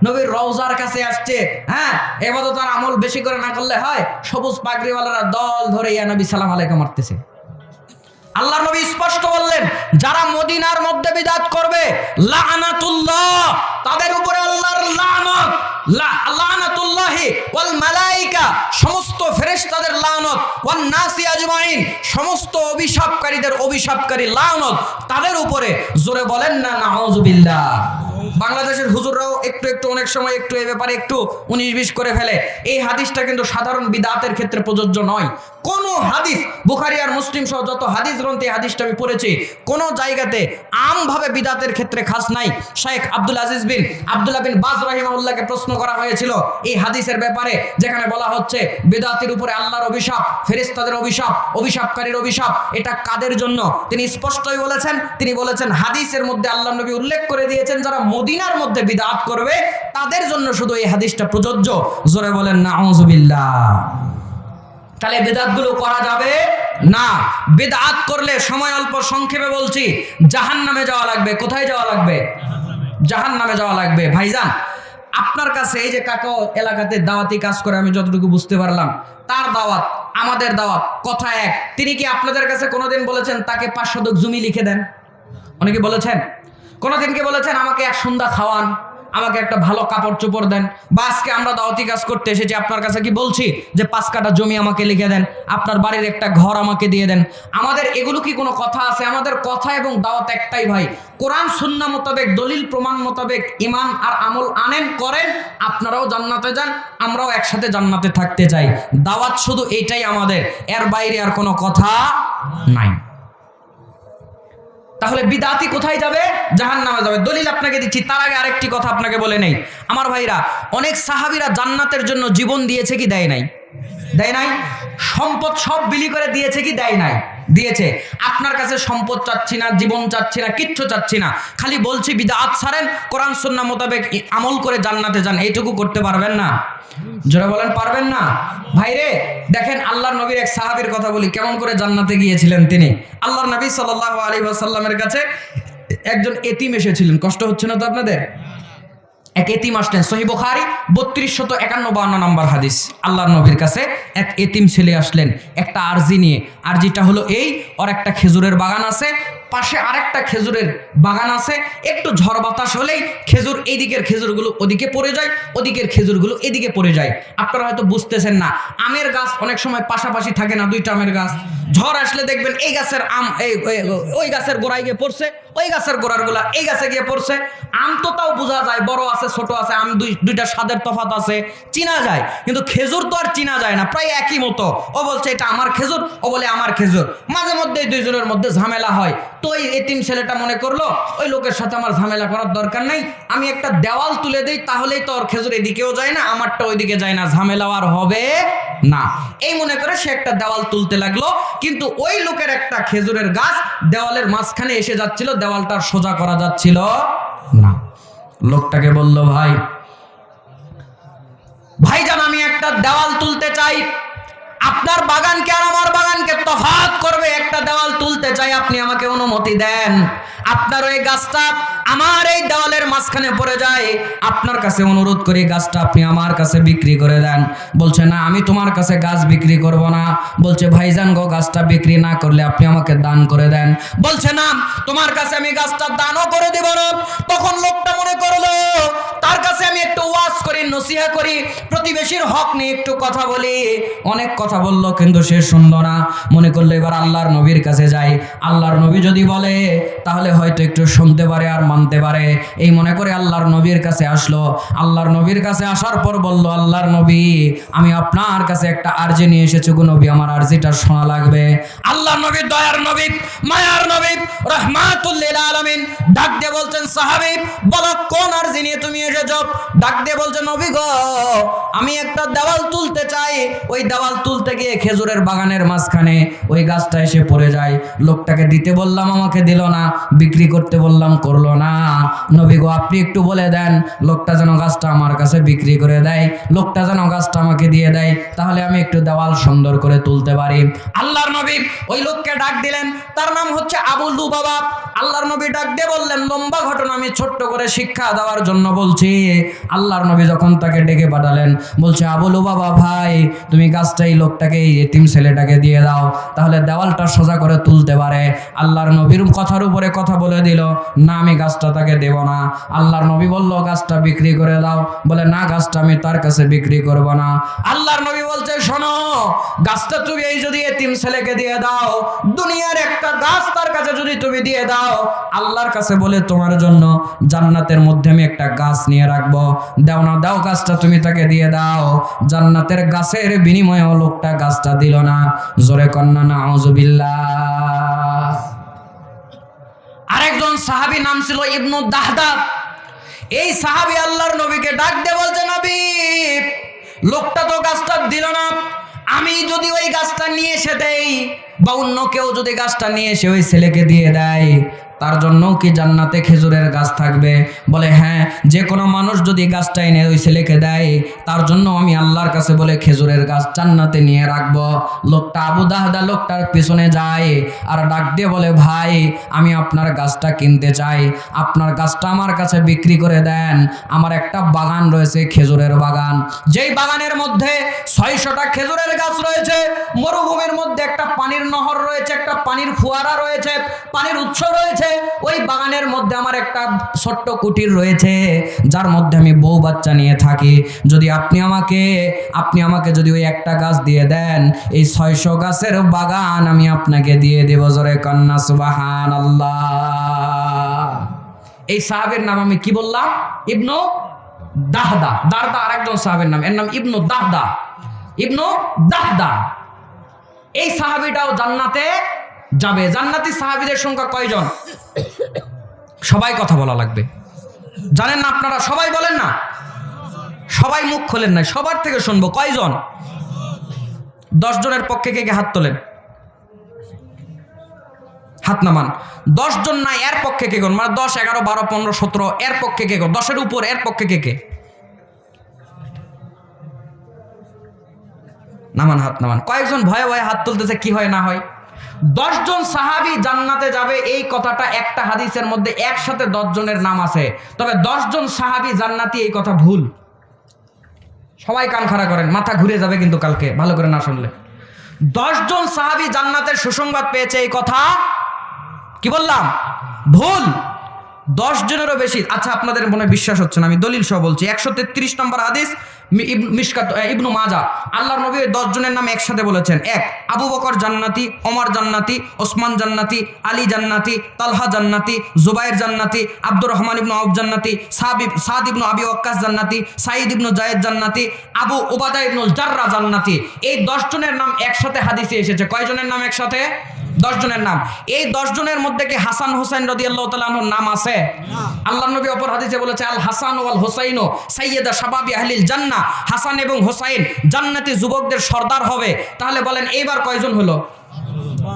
নবীর রওজার কাছে আসছে, হ্যাঁ ইবাদত আর আমল বেশি করে না করলে হয়। সবুজ পাগড়িওয়ালারা দল ধরে ইয়া নবী সালাম আলাইকুম মারতেছে। আল্লাহর নবী স্পষ্ট বললেন যারা মদিনার মধ্যে বিদআত করবে লানাতুল্লাহ, তাদের উপরে আল্লাহর লানত, লানাতুল্লাহি ওয়াল মালায়েকা, সমস্ত ফেরেশতাদের লানত, ওয়ান নাসি আজমাইন, সমস্ত অভিশাপকারীদের অভিশাপকারী লানত তাদের উপরে। জোরে বলেন না নাউযুবিল্লাহ। বাংলাদেশের হুজুররাও একটু অনেক সময় একটু এই ব্যাপারে একটু 19-20 করে ফেলে। এই হাদিসটা কিন্তু সাধারণ বিদআতের ক্ষেত্রে প্রযোজ্য নয়। কোন হাদিস, বুখারী আর মুসলিম সহ যত হাদিস গ্রন্থে হাদিসটা আমি পড়েছি, কোন জায়গাতে আমভাবে বিদআতের ক্ষেত্রে খাস নাই। শেখ আব্দুল আজিজ বিন আব্দুল্লাহ বিন বাজ রাহিমাহুল্লাহকে প্রশ্ন করা হয়েছিল এই হাদিসের ব্যাপারে, যেখানে বলা হচ্ছে বিদআতের উপরে আল্লাহর অভিশাপ, ফেরেশতাদের অভিশাপ, অভিশাপকারীর অভিশাপ, এটা কাদের জন্য? তিনি স্পষ্টই বলেছেন, তিনি বলেছেন হাদিসের মধ্যে আল্লাহর নবী উল্লেখ করে দিয়েছেন যারা মদিনার মধ্যে বিদআত করবে তাদের জন্য শুধু এই হাদিসটা প্রযোজ্য। জোরে বলেন নাউযুবিল্লাহ। তাহলে বিদআতগুলো করা যাবে না। বিদআত করলে সময় অল্প, সংক্ষেপে বলছি, জাহান্নামে যাওয়া লাগবে। কোথায় যাওয়া লাগবে? জাহান্নামে যাওয়া লাগবে। ভাইজান আপনার কাছে এই যে কাকা এলাকাতে দাওয়াতি কাজ করে, আমি যতটুকু বুঝতে পারলাম, তার দাওয়াত আমাদের দাওয়াত কথা এক। তিনি কি আপনাদের কাছে কোনোদিন বলেছেন তাকে 5 শতক জমি লিখে দেন? অনেকে বলেছেন? কোনোদিনকে বলেছেন আমাকে 1 সন্ধ্যা খাওয়ান, আমাকে একটা ভালো কাপড় চোপড় দেন? বা আজকে আমরা দাওয়াতি কাজ করতে এসেছি, আপনার কাছে কি বলছি যে 5 কাঠা জমি আমাকে লিখে দেন, আপনার বাড়ির একটা ঘর আমাকে দিয়ে দেন? আমাদের এগুলো কি কোনো কথা আছে? আমাদের কথা এবং দাওয়াত একটাই ভাই, কোরআন সুন্নাহ মোতাবেক, দলিল প্রমাণ মোতাবেক ঈমান আর আমল আনেন, করেন, আপনারাও জান্নাতে যান, আমরাও একসাথে জান্নাতে থাকতে চাই। দাওয়াত শুধু এইটাই আমাদের, এর বাইরে আর কোনো কথা নাই। তাহলে বিদআতি কোথায় যাবে? জাহান্নামে যাবে। দলিল আপনাকে দিচ্ছি, তার আগে আরেকটি কথা আপনাকে বলে নেই। আমার ভাইরা, অনেক সাহাবীরা জান্নাতের জন্য জীবন দিয়েছে কি দেয় নাই? দেয় নাই? সম্পদ সব বিলি করে দিয়েছে কি দেয় নাই? দিয়েছে। আপনার কাছে সম্পদ চাচ্ছি না, জীবন চাচ্ছি না, কিচ্ছু চাচ্ছি না, খালি বলছি বিদআত ছাড়েন, কোরআন সুন্নাহ মোতাবেক আমল করে জান্নাতে যান, এইটুকু করতে পারবেন না? জোরে বলেন পারবেন না? ভাইরে দেখেন, আল্লাহর নবীর এক সাহাবীর কথা বলি, কেমন করে জান্নাতে গিয়েছিলেন তিনি। আল্লাহর নবী সাল্লাল্লাহু আলাইহি ওয়াসাল্লামের কাছে একজন এতিম এসেছিলেন। কষ্ট হচ্ছে না তো আপনাদের? এক এতিম আসলেন, সহিহ বুখারী 3251 নম্বর হাদিস। আল্লাহর নবীর কাছে এক এতিম ছেলে আসলেন একটা আরজি নিয়ে। আরজিটা হলো এই, ওর একটা খেজুরের বাগান আছে, পাশে আরেকটা খেজুরের বাগান আছে, একটু ঝড় বাতাস হলেই খেজুর এইদিকের খেজুরগুলো ওদিকে পড়ে যায়, ওদিকের খেজুরগুলো এদিকে পড়ে যায়। আপনারা হয়তো বুঝতেছেন না, আমের গাছ অনেক সময় পাশাপাশি থাকে না, দুইটা আমের গাছ, ঝড় আসলে দেখবেন এই গাছের আম ওই গাছের গোড়ায় গিয়ে পড়ছে, ওই গাছের গোড়ার গুলা এই গাছে গিয়ে পড়ছে। আম তো তাও বোঝা যায়, বড় আছে ছোট আছে, আম দুইটা স্বাদের তফাৎ আছে, চিনা যায়, কিন্তু খেজুর তো আর চিনা যায় না, প্রায় একই মতো। ও বলছে এটা আমার খেজুর, ও বলে আমার খেজুর, মাঝে মধ্যে দুইজনের মধ্যে ঝামেলা হয়। তো ওই এতিম ছেলেটা মনে করলো ওই লোকের সাথে আমার ঝামেলা করার দরকার নাই, আমি একটা দেওয়াল তুলে দিই, তাহলেই তো ওর খেজুর এদিকেও যায় না, আমারটা ওইদিকে যায় না, ঝামেলা আর হবে না। এই মনে করে সে একটা দেওয়াল তুলতে লাগলো, কিন্তু ওই লোকের একটা খেজুরের গাছ দেওয়ালের মাঝখানে এসে যাচ্ছিল, দেওয়ালটা সোজা করা যাচ্ছিল না। লোকটাকে বলল, ভাইজান আমি একটা দেওয়াল তুলতে চাই, আপনার বাগানকে আর আমার বাগানকে তফাৎ করবে একটা দেওয়াল তুলতে চাই, আপনি আমাকে অনুমতি দেন। আপনার ওই গাছটা আমার এই দেওয়ালের মাঝখানে পড়ে যায়, আপনার কাছে অনুরোধ করি গাছটা আপনি আমার কাছে বিক্রি করে দেন। বলছে না, আমি তোমার কাছে গাছ বিক্রি করব না। বলছে ভাইজান গো, গাছটা বিক্রি না করলে আপনি আমাকে দান করে দেন। বলছে না, তোমার কাছে আমি গাছটা দানও করে দেব না। তখন লোকটা মনে করলো তার কাছে আমি একটু ওয়াজ করি, নসিহা করি, প্রতিবেশীর হক নিয়ে একটু কথা বলি। অনেক কথা বললো, কিন্তু সে শুনলো না। মনে করলো এবার আল্লাহর নবীর কাছে যাই, আল্লাহর নবী যদি বলে তাহলে হয়তো একটু শুনতে পারে আর মানতে পারে। এই মনে করে আল্লাহর নবীর কাছে আসলো। আল্লাহর নবীর কাছে আসার পর বলল, আল্লাহর নবী আমি আপনার কাছে একটা আরজি নিয়ে এসেছি গো নবী, আমার আরজিটা শোনা লাগবে। আল্লাহর নবী দয়ার নবী, মায়ার নবী, রাহমাতুল লিল আলামিন ডাক দিয়ে বলছেন, সাহাবী বলো কোন আরজি নিয়ে তুমি এসেছো? ডাক দিয়ে বলছে, নবী গো আমি একটা দেওয়াল তুলতে চাই। ওই দেওয়াল তুলতে গিয়ে খেজুরের বাগানের মাঝখানে ওই গাছটা এসে পড়ে যায়। লোকটাকে দিতে বললাম, আমাকে দিল না। বিক্রি করতে বললাম, করলো না। নবী গো আপনি একটু বলে দেন, লোকটা যেন গাছটা আমার কাছে বিক্রি করে দেয়, লোকটা যেন গাছটা আমাকে দিয়ে দেয়, তাহলে আমি একটু দেওয়াল সুন্দর করে তুলতে পারি। আল্লাহর নবী ওই লোককে ডাক দিলেন, তার নাম হচ্ছে আবু লুবাবা। আল্লাহর নবী ডাক দিয়ে বললেন, লম্বা ঘটনা, আমি ছোট্ট করে শিক্ষা দেওয়ার জন্য বলছি। আল্লাহর নবী যখন তাকে ডেকে পাঠালেন, বলছে, আবু লুবাবা ভাই তুমি গাছটা এই লোকটাকে, এই এতিম ছেলেটাকে দিয়ে দাও, তাহলে দেওয়ালটা সোজা করে তুলতে পারে। আল্লাহর নবীর কথার উপরে কথা বলে দিল, না আমি গাছটা তাকে দেব না। আল্লাহর নবী বলল, গাছটা বিক্রি করে দাও। বলে, না গাছটা আমি তার কাছে বিক্রি করব না। আল্লাহর নবী বলছে, শোনো, গাছটা তুমি এই যদি এতিম ছেলেকে দিয়ে দাও, দুনিয়ার একটা গাছ তার কাছে যদি তুমি দিয়ে দাও, আল্লাহর কাছে বলে তোমার জন্য জান্নাতের মধ্যে আমি একটা গাছ নিয়ে রাখবো। দাও না, দাও গাছটা তুমি তাকে দিয়ে দাও। জান্নাতের গাছের বিনিময়ে লোকটা গাছটা দিল না। জোরে কন্না নাউজুবিল্লাহ। আরেকজন সাহাবী নাম ছিল ইবনু দাহদা। এই সাহাবী আল্লাহর নবীকে ডাক দিয়ে বলছে, নবী লোকটা তো গাছটা দিল না, আমি যদি ওই গাছটা নিয়ে এসে দেই বা অন্য কেউ যদি গাছটা নিয়ে এসে ওই ছেলেকে দিয়ে দেয়, তার জন্য কি জান্নাতে খেজুরের গাছ থাকবে? বলে, হ্যাঁ, যে কোনো মানুষ যদি গাছটা এনে ওই ছেলেকে দেয়, তার জন্য আমি আল্লাহর কাছে বলে খেজুরের গাছ জান্নাতে নিয়ে রাখবো। লোকটা আবু দাহদা লোকটার পিছনে যায় আর ডাক দিয়ে বলে, ভাই আমি আপনার গাছটা কিনতে চাই, আপনার গাছটা আমার কাছে বিক্রি করে দেন। আমার একটা বাগান রয়েছে, খেজুরের বাগান, যেই বাগানের মধ্যে 600টা খেজুরের গাছ রয়েছে। মরুভূমির মধ্যে একটা পানির নহর রয়েছে, একটা পানির ফোয়ারা রয়েছে, পানির উৎস রয়েছে। ওই বাগানের মধ্যে আমার একটা ছোট্ট কুটির রয়েছে, যার মধ্যে আমি বউ বাচ্চা নিয়ে থাকি। যদি আপনি আমাকে যদি ওই একটা গাছ দিয়ে দেন, এই 600 গাছের বাগান আমি আপনাকে দিয়ে দেব। জোরে কন্না সুবহানাল্লাহ। এই সাহাবীর নাম আমি কি বললাম? ইবনু দাহদা। দাহদা আরেকজন সাহাবীর নাম, এর নাম ইবনু দাহদা। ইবনু দাহদা এই সাহাবীটাও জান্নাতে যাবে। জান্নাতি সাহাবীদের সংখ্যা কয়জন? সবাই কথা বলা লাগবে, জানেন না আপনারা? সবাই বলেন না, সবাই মুখ খোলেন না, সবার থেকে শুনবো। কয়জন? 10 জনের পক্ষে কে কে হাত তোলেন? হাত নামান। 10 জন না, এর পক্ষে কে কোন, মানে 10, 11, 12, 15, 17 এর পক্ষে কে কোন, 10-এর উপর এর পক্ষে কে? নামান, হাত নামান। কয়েকজন ভয়ে ভয়ে হাত তুলতেছে, কি হয় না হয়। 10 জন সাহাবী জান্নাতে যাবে এই কথাটা একটা হাদিসের মধ্যে একসাথে 10 জনের নাম আছে, তবে 10 জন সাহাবী জান্নাতি এই কথা ভুল। সবাই কান খাড়া করেন, মাথা ঘুরে যাবে কিন্তু কালকে ভালো করে না শুনলে। 10 জন সাহাবী জান্নাতের সুসংবাদ পেয়েছে এই কথা কি বললাম ভুল। 10 জনেরও বেশি। আচ্ছা, আপনাদের মনে বিশ্বাস হচ্ছে না, আমি দলিল সহ বলছি। 133 নম্বর হাদিস, মিশকাত ইবনু মাজাহ। আল্লাহর নবী 10 জনের নাম একসাথে বলেছেন। 1, আবু বকর জান্নাতি, ওমর জান্নাতি, ওসমান জান্নাতি, আলী জান্নাতি, তালহা জান্নাতি, জুবাইর জান্নাতি, আব্দুর রহমান ইবনু আউফ জান্নাতি, সাদ ইবনু আবি ওয়াক্কাস জান্নাতি, সাঈদ ইবনু যায়েদ জান্নাতি, আবু উবাদা ইবনুল জাররা জান্নাতি। এই 10 জনের নাম একসাথে হাদিসে এসেছে। কয় জনের নাম একসাথে? 10 জনের নাম। এই 10 জনের মধ্যে কি হাসান হুসাইন রাদিয়াল্লাহু তাআলা আনহুর নাম আছে? আল্লাহর নবী অপর হাদিসে বলেছে, আল হাসান ওয়াল হুসাইন সাইয়্যিদা শাবাবি আহলিল জান্নাহ। হাসান এবং হুসাইন জান্নাতি যুবকদের সর্দার হবে। তাহলে বলেন এইবার কয়জন হলো?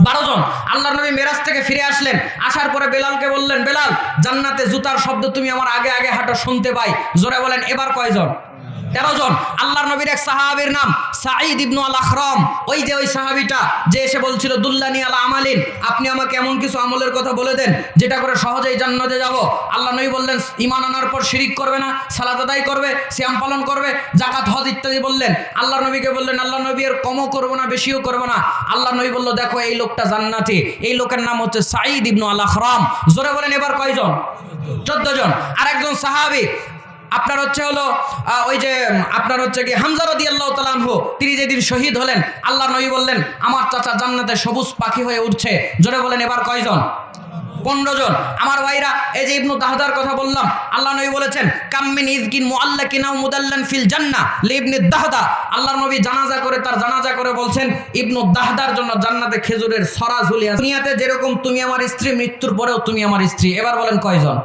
12 জন। আল্লাহর নবী মেরাজ থেকে ফিরে আসলেন, আসার পরে বেলালকে বললেন, বেলাল জান্নাতে জুতার শব্দ তুমি আমার আগে আগে হাঁটো, শুনতে পাই। জোরে বলেন এবার কয়জন? 13 জন। আল্লাহর নবীর এক সাহাবীর নাম সাঈদ ইবনু আল আখরাম। ওই যে ওই সাহাবীটা যে এসে বলছিল, দুল্লানি আলা আমালিন, আপনি আমাকে এমন কিছু আমলের কথা বলে দেন যেটা করে সহজেই জান্নাতে যাব। আল্লাহ নবী বললেন, ঈমান আনার পর শিরিক করবে না, সালাত আদায় করবে, সিয়াম পালন করবে, যাকাত হজ ইত্যাদি বললেন। আল্লাহর নবীকে বললেন, আল্লাহ নবী এর কমও করব না বেশিও করব না। আল্লাহর নবী বলল, দেখো এই লোকটা জান্নাতি, এই লোকের নাম হচ্ছে সাঈদ ইবনু আল আখরাম। জোরে বলেন এবার কয়জন? 14 জন। আরেকজন সাহাবী আপনার হচ্ছে হলো ওই যে আপনার হচ্ছে কি হামজা রাদিয়াল্লাহু তাআলা আনহু, তিনি যেদিন শহীদ হলেন, আল্লাহর নবী বললেন, আমার চাচা জান্নাতে সবুজ পাখি হয়ে উঠছে। জোরে বলেন এবার কয়জন? 15 জন। আমার ভাইরা, এই যে ইবনু দাহদার কথা বললাম, আল্লাহ নবী বলেছেন, কাম্মিন ইযকিন মুআল্লাকিন আও মুদাল্লান ফিল জান্নাহ লিবনি দাহদা। আল্লাহর নবী জানাজা করে তার জানাজা করে বলছেন, ইবনু দাহদার জন্য জান্নাতে খেজুরের ছড়া ঝুলিয়ে আছে। দুনিয়াতে যেরকম তুমি আমার স্ত্রী, মৃত্যুর পরেও তুমি আমার স্ত্রী। এবার বলেন কয়জন?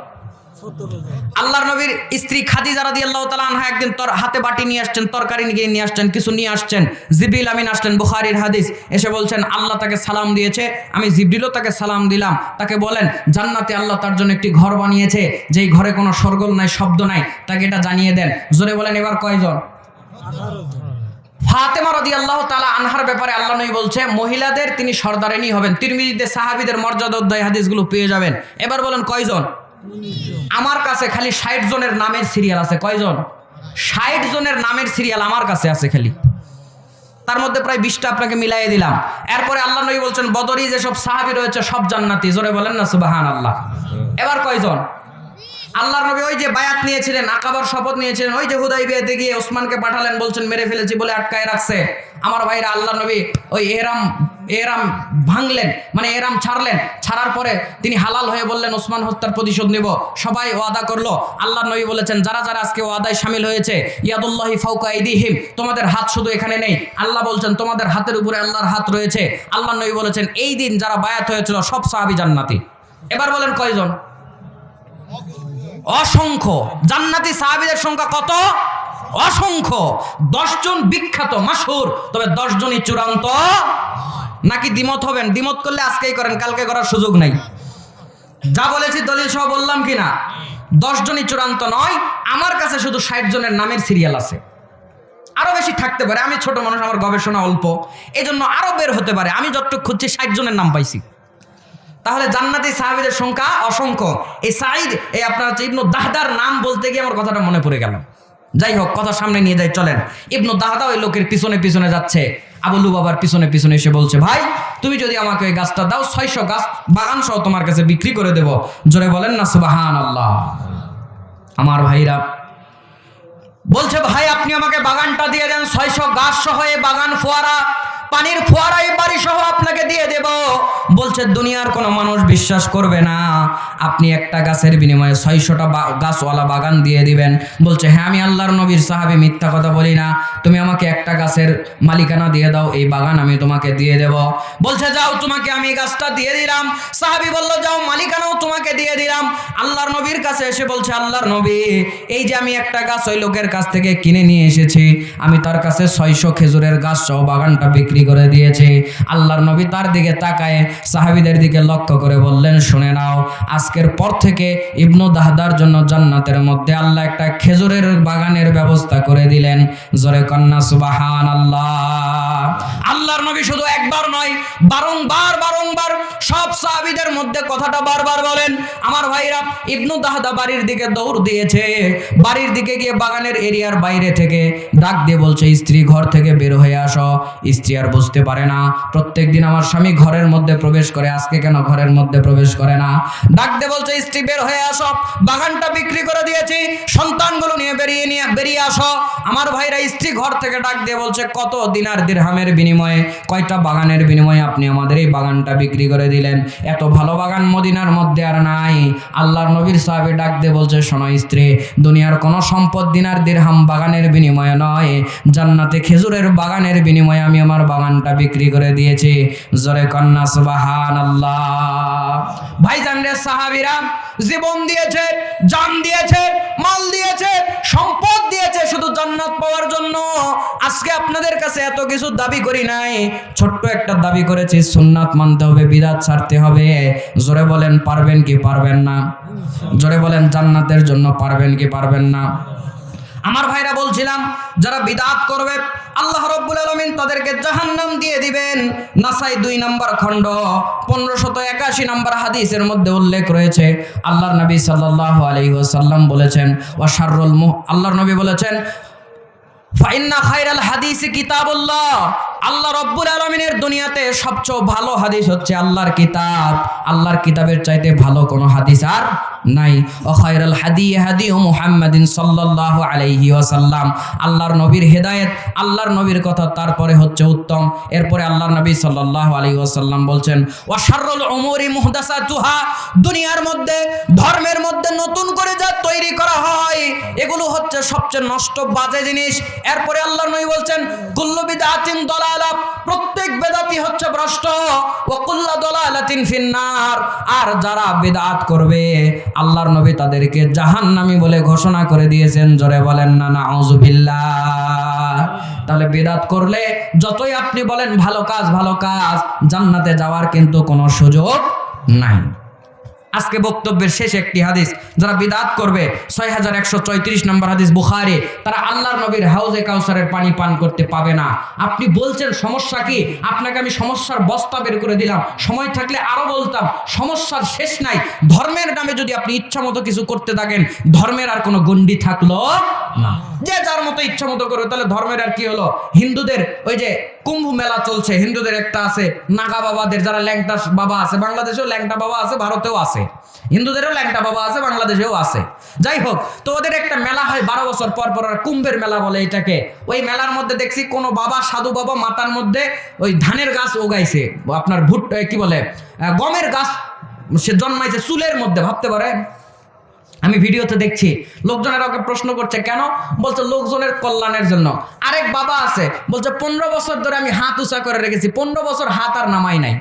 আল্লাহর নবীর স্ত্রী খাদিজা রাদিয়াল্লাহু তাআলা আনহা একদিন হাতে বাটি নিয়ে আসছেন, তরকারি নিয়ে আসছেন, কিছু নিয়ে আসছেন। জিবরিল আমিন আসলেন, বুখারীর হাদিস। এসে বলছেন, আল্লাহ তাকে সালাম দিয়েছে, আমি জিবরিলও তাকে সালাম দিলাম। তাকে বলেন, জান্নাতে আল্লাহ তার জন্য একটি ঘর বানিয়েছে, যেই ঘরে কোনো শোরগোল নাই, শব্দ নাই, তাকে এটা জানিয়ে দেন। জোরে বলেন এবার কয়জন? 18 জন। ফাতেমা রাদিয়াল্লাহু তাআলা আনহার ব্যাপারে আল্লাহ নবী বলছে, মহিলাদের তিনি সর্দারিনী হবেন। তিরমিজিতে সাহাবীদের মর্যাদা অধ্যায় হাদিসগুলো পেয়ে যাবেন। এবার বলেন কয়জন? আমার কাছে খালি 60 জনের নামের সিরিয়াল আছে। কয়জন? 60 জনের নামের সিরিয়াল আমার কাছে আছে খালি। তার মধ্যে প্রায় 20টা আপনাকে মিলাইয়ে দিলাম। এরপরে আল্লাহ নবী বলছেন, বদরি যেসব সাহাবী রয়েছে সব জান্নাতি। জোরে বলেন না সুবহানাল্লাহ। এবার কয়জন? আল্লাহর নবী ওই যে বায়াত নিয়েছিলেন, আকাবার শপথ নিয়েছিলেন, ওই যে হুদাইবিয়াতে গিয়ে ওসমানকে পাঠালেন, বলছেন মেরে ফেলেছি বলে আটকায় রাখছে। আমার ভাইরা, আল্লাহর নবী ওই এহরাম ভাঙলেন, মানে এহরাম ছাড়লেন। ছাড়ার পরে তিনি হালাল হয়ে বললেন, ওসমান হত্যার প্রতিশোধ নেব। সবাই ওয়াদা করলো। আল্লাহর নবী বলেছেন, যারা যারা আজকে ওয়াদায় শামিল হয়েছে, ইয়াদুল্লাহি ফাওকা আইদিহিম, তোমাদের হাত শুধু এখানে নেই। আল্লাহ বলছেন, তোমাদের হাতের উপরে আল্লাহর হাত রয়েছে। আল্লাহর নবী বলেছেন, এই দিন যারা বায়াত হয়েছিল সব সাহাবী জান্নাতি। এবার বলেন কয়জন? অসংখ্য। জান্নাতি সাহাবীদের সংখ্যা কত? অসংখ্য। 10 জন বিখ্যাত মাশহুর, তবে 10 জনই চূড়ান্ত। নাকি দ্বিমত হবেন? দ্বিমত করলে আজকেই করেন, কালকে করার সুযোগ নাই। যা বলেছি দলিল সহ বললাম কিনা? 10 জনই চূড়ান্ত নয়। আমার কাছে শুধু 60 জনের নামের সিরিয়াল আছে। আরো বেশি থাকতে পারে, আমি ছোট মানুষ, আমার গবেষণা অল্প, এজন্য আরো বের হতে পারে। আমি যতটুকু খুঁজছি 60 জনের নাম পাইছি। তাহলে জান্নাতি সাহাবীদের সংখ্যা অসংখ্য। এই সাঈদ, এই আপনার হচ্ছে ইবনু দাহদার নাম বলতে গিয়ে আমার কথাটা মনে পড়ে গেল। যাই হোক, কথা সামনে নিয়ে যাই, চলেন। ইবনু দাহদা ওই লোকের পিছনে পিছনে যাচ্ছে, আবু লুবাবার পিছনে পিছনে এসে বলছে, ভাই তুমি যদি আমাকে ওই গাছটা দাও, 600 গাছ বাগান সহ তোমার কাছে বিক্রি করে দেব। জোরে বলেন না সুবহানাল্লাহ। আমার ভাইরা বলছে, ভাই আপনি আমাকে বাগানটা দিয়ে দেন, 600 গাছ সহ এই বাগান, ফোয়ারা, পানির ফোয়ারা, এই বাড়ি সহ আপনাকে দিয়ে দেব। বলছে, দুনিয়ার কোনো মানুষ বিশ্বাস করবে না, আপনি একটা গাছের বিনিময়ে 600টা গাছওয়ালা বাগান দিয়ে দিবেন। বলছে, হ্যাঁ আমি আল্লাহর নবীর সাহাবী, মিথ্যা কথা বলি না। তুমি আমাকে একটা গাছের মালিকানা দিয়ে দাও, এই বাগান আমি তোমাকে দিয়ে দেব। বলছে, যাও, তোমাকে আমি গাছটা দিয়ে দিলাম। সাহাবী বলল, যাও, মালিকানাও তোমাকে দিয়ে দিলাম। আল্লাহর নবীর কাছে এসে বলছে, আল্লাহর নবী, এই যে আমি একটা গাছ ওই লোকের কাছ থেকে কিনে নিয়ে এসেছি, আমি তার কাছে 600 খেজুরের গাছ সহ বাগানটা বিক্রি বিক্রি করে দিয়েছে। আল্লাহর নবী তার দিকে তাকায় সাহাবীদের দিকে লক্ষ্য করে বললেন, শুনে নাও, আজকের পর থেকে ইবনু দাহদার জন্য জান্নাতের মধ্যে আল্লাহ একটা খেজুরের বাগানের ব্যবস্থা করে দিলেন। জোরে কন্যা সুবহানাল্লাহ। আল্লাহর নবী শুধু একবার নয়, বারংবার সব সাহাবীদের মধ্যে কথাটা বারবার বলেন। আমার ভাইরা, ইবনু দাহদা বাড়ির দিকে দৌড় দিয়েছে। বাড়ির দিকে গিয়ে বাগানের এরিয়ার বাইরে থেকে ডাক দিয়ে বলছে, স্ত্রী ঘর থেকে বের হয়ে আসো। স্ত্রী আর বুঝতে পারে না, প্রত্যেকদিন আমার স্বামী ঘরের মধ্যে প্রবেশ করে, আজকে কেন ঘরের মধ্যে প্রবেশ করে না। ডাক দিয়ে বলছে, স্ত্রী বের হয়ে আসো, বাগানটা বিক্রি করে দিয়েছি, সন্তানগুলো নিয়ে বেরিয়ে আসো। আমার ভাইরা, স্ত্রী ঘর থেকে ডাক দিয়ে বলছে, কত দিনার দিরহামের বিনিময়ে, কয়টা বাগানের বিনিময়ে আপনি আমাদের এই বাগানটা বিক্রি করে দিলেন? এত ভালো বাগান মদিনার মধ্যে আর নাই। আল্লাহর নবীর সাহাবী ডাক দিয়ে বলছে, শোনো স্ত্রী, দুনিয়ার কোনো সম্পদ দিনার দিরহাম বাগানের বিনিময়ে নয়, জান্নাতে খেজুরের বাগানের বিনিময়ে আমি আমার বাগানটা বিক্রি করে দিয়েছি। জোরে কন্যা সুবহানাল্লাহ। ভাইজান রে, সাহাবীরা জীবন দিয়েছে, জান দিয়েছে, মাল দিয়েছে, সম্পদ দিয়েছে শুধু জান্নাত পাওয়ার জন্য। আজকে আপনাদের কাছে এত কিছু দাবি করি নাই, ছোট্ট একটা দাবি করেছি, সুন্নাত মানতে হবে, বিদআত ছাড়তে হবে। জোরে বলেন, পারবেন কি পারবেন না? জোরে বলেন, জান্নাতের জন্য পারবেন কি পারবেন না? আমার ভাইরা, বলছিলাম যারা বিদআত করবে আল্লাহ রাব্বুল আলামিন তাদেরকে জাহান্নাম দিয়ে দিবেন। নাসাই 2 নম্বর খণ্ড 1581 নম্বর হাদিসের মধ্যে উল্লেখ রয়েছে, আল্লাহর নবী সাল্লাল্লাহু আলাইহি ওয়াসাল্লাম বলেছেন, ওয়া শাররুল আল্লাহর নবী বলেছেন, ফাইন্না খায়রাল হাদিসি কিতাবুল্লাহ। আল্লাহ রাব্বুল আলামিনের দুনিয়াতে সবচেয়ে ভালো হাদিস হচ্ছে আল্লাহর কিতাব। আল্লাহর কিতাবের চাইতে ভালো কোনো হাদিস আর নাই। ও খায়রাল হাদি মুহাম্মাদিন সাল্লাল্লাহু আলাইহি ওয়াসাল্লাম। আল্লাহর নবীর হেদায়েত, আল্লাহর নবীর কথা, তারপরে হচ্ছে উত্তম। এরপরে আল্লাহর নবী সাল্লাল্লাহু আলাইহি ওয়াসাল্লাম বলছেন, ওয়া শাররুল উমুরি মুহদাসাতুহা। দুনিয়ার মধ্যে, ধর্মের মধ্যে নতুন করে যা তৈরি করা হয় এগুলো হচ্ছে সবচেয়ে নষ্ট, বাজে জিনিস। এরপরে আল্লাহর নবী বলছেন, কুল্লু বিদআতিন দালালা। প্রত্যেক বেদাতি হচ্ছে ভ্রষ্ট। ওয়া কুল্লু দালালাতিন ফিন্নার। আর যারা বিদআত করবে আল্লাহর নবী তাদেরকে জাহান্নামী বলে ঘোষণা করে দিয়েছেন। জোরে বলেন না নাউযুবিল্লাহ। তাহলে বিদআত করলে যতই আপনি বলেন ভালো কাজ, জান্নাতে যাওয়ার কিন্তু কোনো সুযোগ নাই। আজকে বক্তব্যের শেষ একটি হাদিস, যারা বিদআত করবে 6134 নম্বর হাদিস বুখারী, তারা আল্লাহর নবীর হাউজে কাউসারের পানি পান করতে পাবে না। আপনি বলছেন সমস্যা কি? আপনাকে আমি সমস্যার বস্তা বের করে দিলাম, সময় থাকলে আরো বলতাম, সমস্যার শেষ নাই। ধর্মের নামে যদি আপনি ইচ্ছা মতো কিছু করতে থাকেন, ধর্মের আর কোনো গণ্ডি থাকলো না। যে যার মতো ইচ্ছা মতো করবে, তাহলে ধর্মের আর কি হলো? হিন্দুদের ওই যে কুম্ভ মেলা চলছে, হিন্দুদের একটা আছে নাগা বাবাদের, যারা ল্যাংটা বাবা আছে, বাংলাদেশেও ল্যাংটা বাবা আছে, ভারতেও আছে, হিন্দুদেরও ল্যাংটা বাবা আছে, বাংলাদেশেও আছে। যাই হোক, তো ওদের একটা মেলা হয় 12 বছর পর পর, কুম্ভের মেলা বলে এটাকে। ওই মেলার মধ্যে দেখছি কোনো বাবা, সাধু বাবা মাথার মধ্যে ওই ধানের গাছ উগাইছে, আপনার কি বলে গমের গাছ সে জন্মাইছে চুলের মধ্যে। ভাবতে পারেন, আমি ভিডিওতে দেখছি, লোকজনের ওকে প্রশ্ন করছে কেন, বলছে লোকজনের কল্যাণের জন্য। আরেক বাবা আছে, বলছে 15 বছর ধরে আমি হাত উঁচা করে রেখেছি, 15 বছর হাত আর নামাই নাই।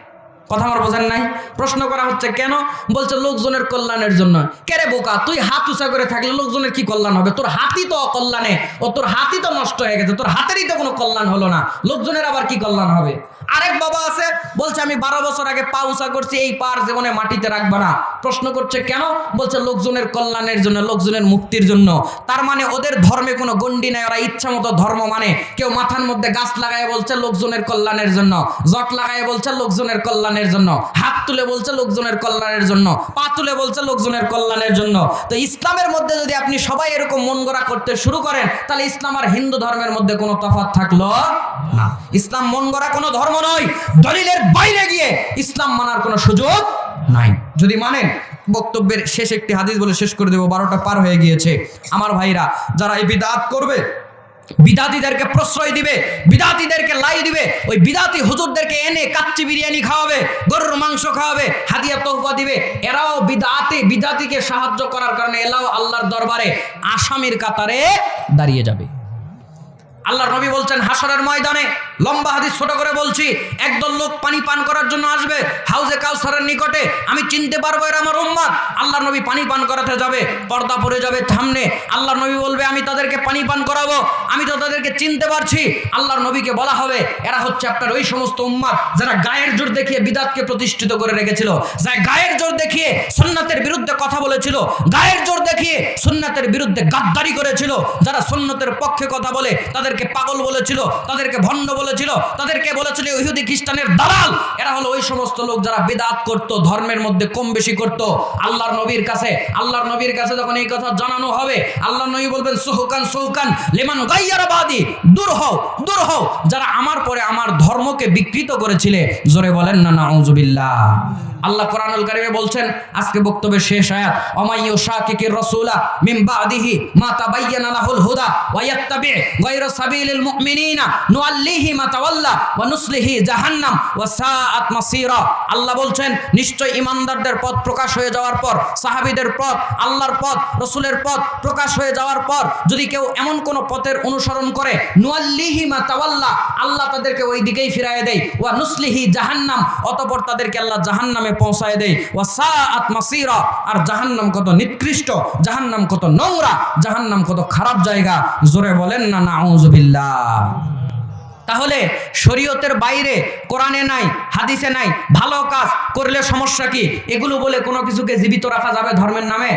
কথা আমার বোঝেন নাই? প্রশ্ন করা হচ্ছে কেন, বলছে লোকজনের কল্যাণের জন্য। কেরে বোকা, তুই হাত উঁচা করে থাকলে লোকজনের কি কল্যাণ হবে? তোর হাতই তো অকল্যাণে, ও তোর হাতই তো নষ্ট হয়ে গেছে, তোর হাতেরই তো কোনো কল্যাণ হলো না, লোকজনের আবার কি কল্যাণ হবে? আরেক বাবা আছে, বলছে আমি 12 বছর আগে পা উঁচা করছি, এই পার জীবনে মাটিতে রাখবে না। প্রশ্ন করছে কেন, বলছে লোকজনের কল্যাণের জন্য, লোকজনের মুক্তির জন্য। তার মানে ওদের ধর্মে কোনো গণ্ডি নাই, ওরা ইচ্ছা মতো ধর্ম মানে। কেউ মাথার মধ্যে গাছ লাগায় বলছে লোকজনের কল্যাণের জন্য, জট লাগায় বলছে লোকজনের কল্যাণের জন্য, হাত তুলে বলছে লোকজনের কল্যাণের জন্য, পা তুলে বলছে লোকজনের কল্যাণের জন্য। তো ইসলামের মধ্যে যদি আপনি সবাই এরকম মন গড়া করতে শুরু করেন, তাহলে ইসলাম আর হিন্দু ধর্মের মধ্যে কোনো তফাৎ থাকলো না। ইসলাম মন গড়া কোনো ধর্ম নয়, দলিলের বাইরে গিয়ে ইসলাম মানার কোনো সুযোগ নাই। যদি মানেন, বক্তব্যের শেষ একটি হাদিস বলে শেষ করে দেব, 12টা পার হয়ে গিয়েছে। আমার ভাইরা, যারা এই বিদআত করবে, বিদাতিদেরকে প্রশ্রয় দিবে, বিদাতিদেরকে লাই দিবে, ওই বিদাতি হুজুরদেরকে এনে কাচ্চি বিরিয়ানি খাওয়াবে, গরুর মাংস খাওয়াবে, হাদিয়া তোহফা দিবে, এরাও বিদাতিকে সাহায্য করার কারণে এরাও আল্লাহর দরবারে আসামির কাতারে দাঁড়িয়ে যাবে। আল্লাহর নবী বলছেন, হাসরের ময়দানে লম্বা হাদিস ছোট করে বলছি। একদল লোক পানি পান করার জন্য আসবে হাউজে কাউসারের নিকটে। আমি চিনতে পারবো এরা আমার উম্মত। আল্লাহর নবী পানি পান করাতে যাবে, পর্দা পড়ে যাবে সামনে। আল্লাহর নবী বলবে আমি তাদেরকে পানি পান করাবো, আমি তো তাদেরকে চিনতে পারছি। আল্লাহর নবীকে বলা হবে এরা হচ্ছে আপনার ওই সমস্ত উম্মত যারা গায়ের জোর দেখিয়ে বিদআতকে প্রতিষ্ঠিত করে রেখেছিল, যারা গায়ের জোর দেখিয়ে সুন্নাতের বিরুদ্ধে কথা বলেছিল, গায়ের জোর দেখিয়ে সুন্নাতের বিরুদ্ধে গাদ্দারি করেছিল, যারা সুন্নতের পক্ষে কথা বলে তাদেরকে পাগল বলেছিল, তাদেরকে ভণ্ড বলেছিল, তাদেরকে বলেছিল ইহুদি খ্রিস্টানের দালাল। এরা হলো ওই সমস্ত লোক যারা বিদআত করত, ধর্মের মধ্যে কম বেশি করত। আল্লাহর নবীর কাছে যখন এই কথা জানানো হবে, আল্লাহর নবী বলবেন সুহকান সুহকান লিমান গায়্যারা বাদি, দূর হও দূর হও যারা আমার পরে আমার ধর্মকে বিকৃত করেছিলে। জোরে বলেন না নাউযুবিল্লাহ। আল্লাহ কোরআনুল কারীমে বলছেন, আজকে বক্তব্যের শেষ আয়াত, ওমাইয়ু শাকিকির রাসূলা মিন বাদিহি মা তাবায়্যানা লাহুল হুদা ওয়া ইয়াত্তাবি গায়রা সাবিলিল মুমিনিনা নুআল্লিহি মা তাওয়াল্লা ওয়া নুসলিহি জাহান্নাম ওয়া সাআত মাসীরা। আল্লাহ বলছেন নিশ্চয় ঈমানদারদের পথ প্রকাশ হয়ে যাওয়ার পর, সাহাবীদের পথ, আল্লাহর পথ, রাসূলের পথ প্রকাশ হয়ে যাওয়ার পর যদি কেউ এমন কোন পথের অনুসরণ করে, নুআল্লিহি মা তাওয়াল্লা, আল্লাহ তাদেরকে ওই দিকেই ফিরায় দেয়, ওয়া নুসলিহি জাহান্নাম, অতঃপর তাদেরকে আল্লাহ জাহান্নামে পৌঁছায় দেয়, ওয়া সাআত মাসীরা, আর জাহান্নাম কত নিকৃষ্ট, জাহান্নাম কত নোংরা, জাহান্নাম কত খারাপ জায়গা। জোরে বলেন না নাউযুবিল্লাহ। তাহলে শরীয়তের বাইরে, কোরআনে নাই, হাদিসে নাই, ভালো কাজ করলে সমস্যা কি? এগুলো বলে কোনো কিছুকে জীবিত রাখা যাবে ধর্মের নামে?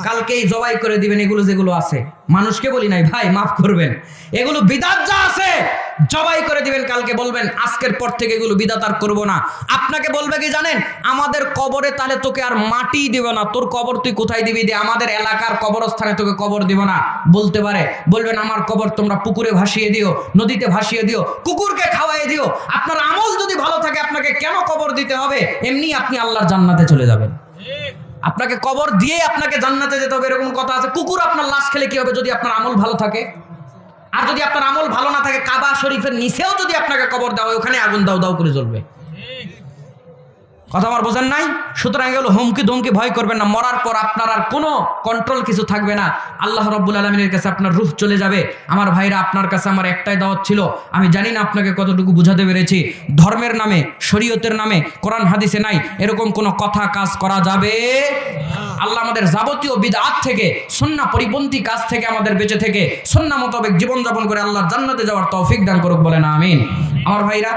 কালকেই জবাই করে দিবেন এগুলো যেগুলো আছে। মানুষকে বলি নাই ভাই, মাফ করবেন, এগুলো বিদআত যা আছে জবাই করে দিবেন। কালকে বলবেন আজকের পর থেকে এগুলো বিদআত আর করব না। আপনাকে বলবে কি জানেন, আমাদের কবরে তাহলে তোকে আর মাটি দিব না, তোর কবর তুই কোথায় দিবি দে, আমাদের এলাকার কবরস্থানে তোকে কবর দিব না। বলতে পারে, বলবেন আমার কবর তোমরা পুকুরে ভাসিয়ে দিও, নদীতে ভাসিয়ে দিও, কুকুরকে খাওয়াই দিও। আপনার আমল যদি ভালো থাকে আপনাকে কেন কবর দিতে হবে? এমনি আপনি আল্লাহর জান্নাতে চলে যাবেন। আপনাকে কবর দিয়ে আপনাকে জান্নাতে যেতে হবে এরকম কথা আছে? কুকুর আপনার লাশ খেলে কি হবে যদি আপনার আমল ভালো থাকে? আর যদি আপনার আমল ভালো না থাকে, কাবা শরীফের নিচেও যদি আপনাকে কবর দেওয়া হয়, ওখানে আগুন দাও দাও করে জ্বলবে। কথা আমার বোঝেন নাই? সুতরাং এগুলো হুমকি ধমকি ভয় করবেন না। মরার পর আপনার আর কোনো কন্ট্রোল কিছু থাকবে না। আল্লাহ রাব্বুল আলামিনের কাছে আপনার রূহ চলে যাবে। আমার ভাইরা, আপনার কাছে আমার একটাই দাওয়াত ছিল, আমি জানি না আপনাকে কতটুকু বুঝাতে পেরেছি। ধর্মের নামে, শরীয়তের নামে, কোরআন হাদিসে নাই এরকম কোনো কথা কাজ করা যাবে। আল্লাহ আমাদের যাবতীয় বিদআত থেকে, সুন্নাহ পরিপন্থী কাজ থেকে আমাদের বেঁচে থেকে সুন্নাহ মোতাবেক জীবনযাপন করে আল্লাহর জান্নাতে যাওয়ার তৌফিক দান করুক, বলেন আমিন। আমার ভাইরা,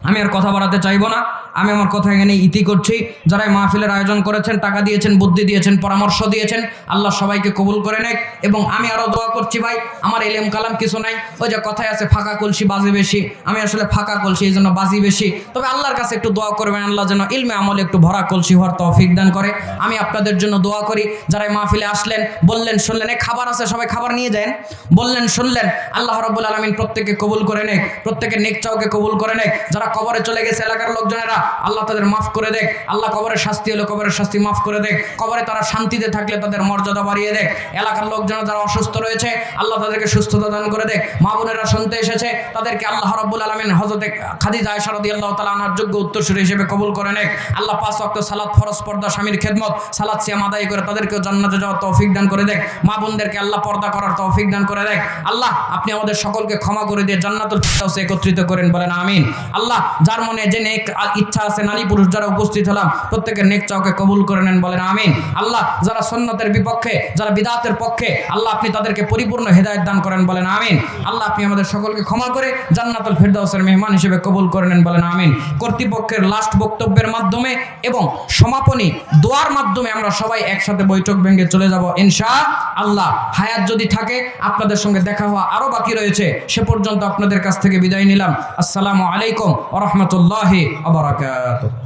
আমি আর কথা বাড়াতে চাইবো না, আমি আমার কথা এখানে ইতি করছি। যারা মাহফিলের আয়োজন করেছেন, টাকা দিয়েছেন, বুদ্ধি দিয়েছেন, পরামর্শ দিয়েছেন, আল্লাহ সবাইকে কবুল করে নেক। এবং আমি আরও দোয়া করছি ভাই, আমার এলেম কালাম কিছু নাই, ওই যে কথায় আছে ফাঁকা কলসি বাজি বেশি, আমি আসলে ফাঁকা কলসি, এই জন্য বাজি বেশি। তবে আল্লাহর কাছে একটু দোয়া করবেন, আল্লাহ যেন ইলমে আমলে একটু ভরা কলসি হওয়ার তৌফিক দান করে। আমি আপনাদের জন্য দোয়া করি। যারা মাহফিলে আসলেন, বললেন শুনলেন, এই খাবার আছে সবাই খাবার নিয়ে যান, বললেন শুনলেন, আল্লাহ রাব্বুল আলামিন প্রত্যেককে কবুল করে নেক, প্রত্যেকের নেক চাওকে কবুল করে নেক। যারা কবরে চলে গেছে এলাকার লোকজনেরা, আল্লাহ তাদের মাফ করে দেখ। আল্লাহ কবরের শাস্তি হলে কবরের শাস্তি মাফ করে দেখ। কবরে তারা শান্তিতে থাকলে তাদের মর্যাদা বাড়িয়ে দেখ। এলাকার লোকজন যারা অসুস্থ রয়েছে, আল্লাহ তাদেরকে সুস্থতা দান করে দেখ। মা বোনেরা শুনতে এসেছে, তাদেরকে আল্লাহ রাব্বুল আলামিন হযরত খাদিজা আয়েশা রাদিয়াল্লাহু তাআলা আনহার যোগ্য উত্তরসূরি হিসেবে কবুল করে নেক। আল্লাহ 5 ওয়াক্ত সালাত ফরজ পর্দা, স্বামীর খেদমত, সালাত সিয়াম আদায় করে তাদেরকেও জান্নাতে যাওয়ার তৌফিক দান করে দেখ। মা বোনদেরকে আল্লাহ পর্দা করার তৌফিক দান করে দেখ। আল্লাহ আপনি আমাদের সকলকে ক্ষমা করে দিয়ে জান্নাতুল ফিরদাউসে একত্রিত করেন, বলেন আমিন। আল্লাহ যার মনে যে নেক ইচ্ছা আছে, নারী পুরুষ যারা উপস্থিত হলাম, প্রত্যেকের নেক চাওকে কবুল করে নেন, বলেন আমিন। আল্লাহ যারা সুন্নাতের বিপক্ষে, যারা বিদআতের পক্ষে, আল্লাহ আপনি তাদেরকে পরিপূর্ণ হেদায়েত দান করেন, বলেন আমিন। আল্লাহ আপনি আমাদের সকলকে ক্ষমা করে জান্নাতুল ফিরদাউসের মেহমান হিসেবে কবুল করে নেন, বলেন আমিন। কর্তৃপক্ষের লাস্ট বক্তব্যের মাধ্যমে এবং সমাপনী দোয়ার মাধ্যমে আমরা সবাই একসাথে বৈঠক ভেঙে চলে যাব ইনশাআল্লাহ। হায়াত যদি থাকে আপনাদের সঙ্গে দেখা হওয়া আরো বাকি রয়েছে, সে পর্যন্ত আপনাদের কাছ থেকে বিদায় নিলাম। আসসালামু আলাইকুম ওয়া রাহমাতুল্লাহি ওয়া বারাকাতুহু।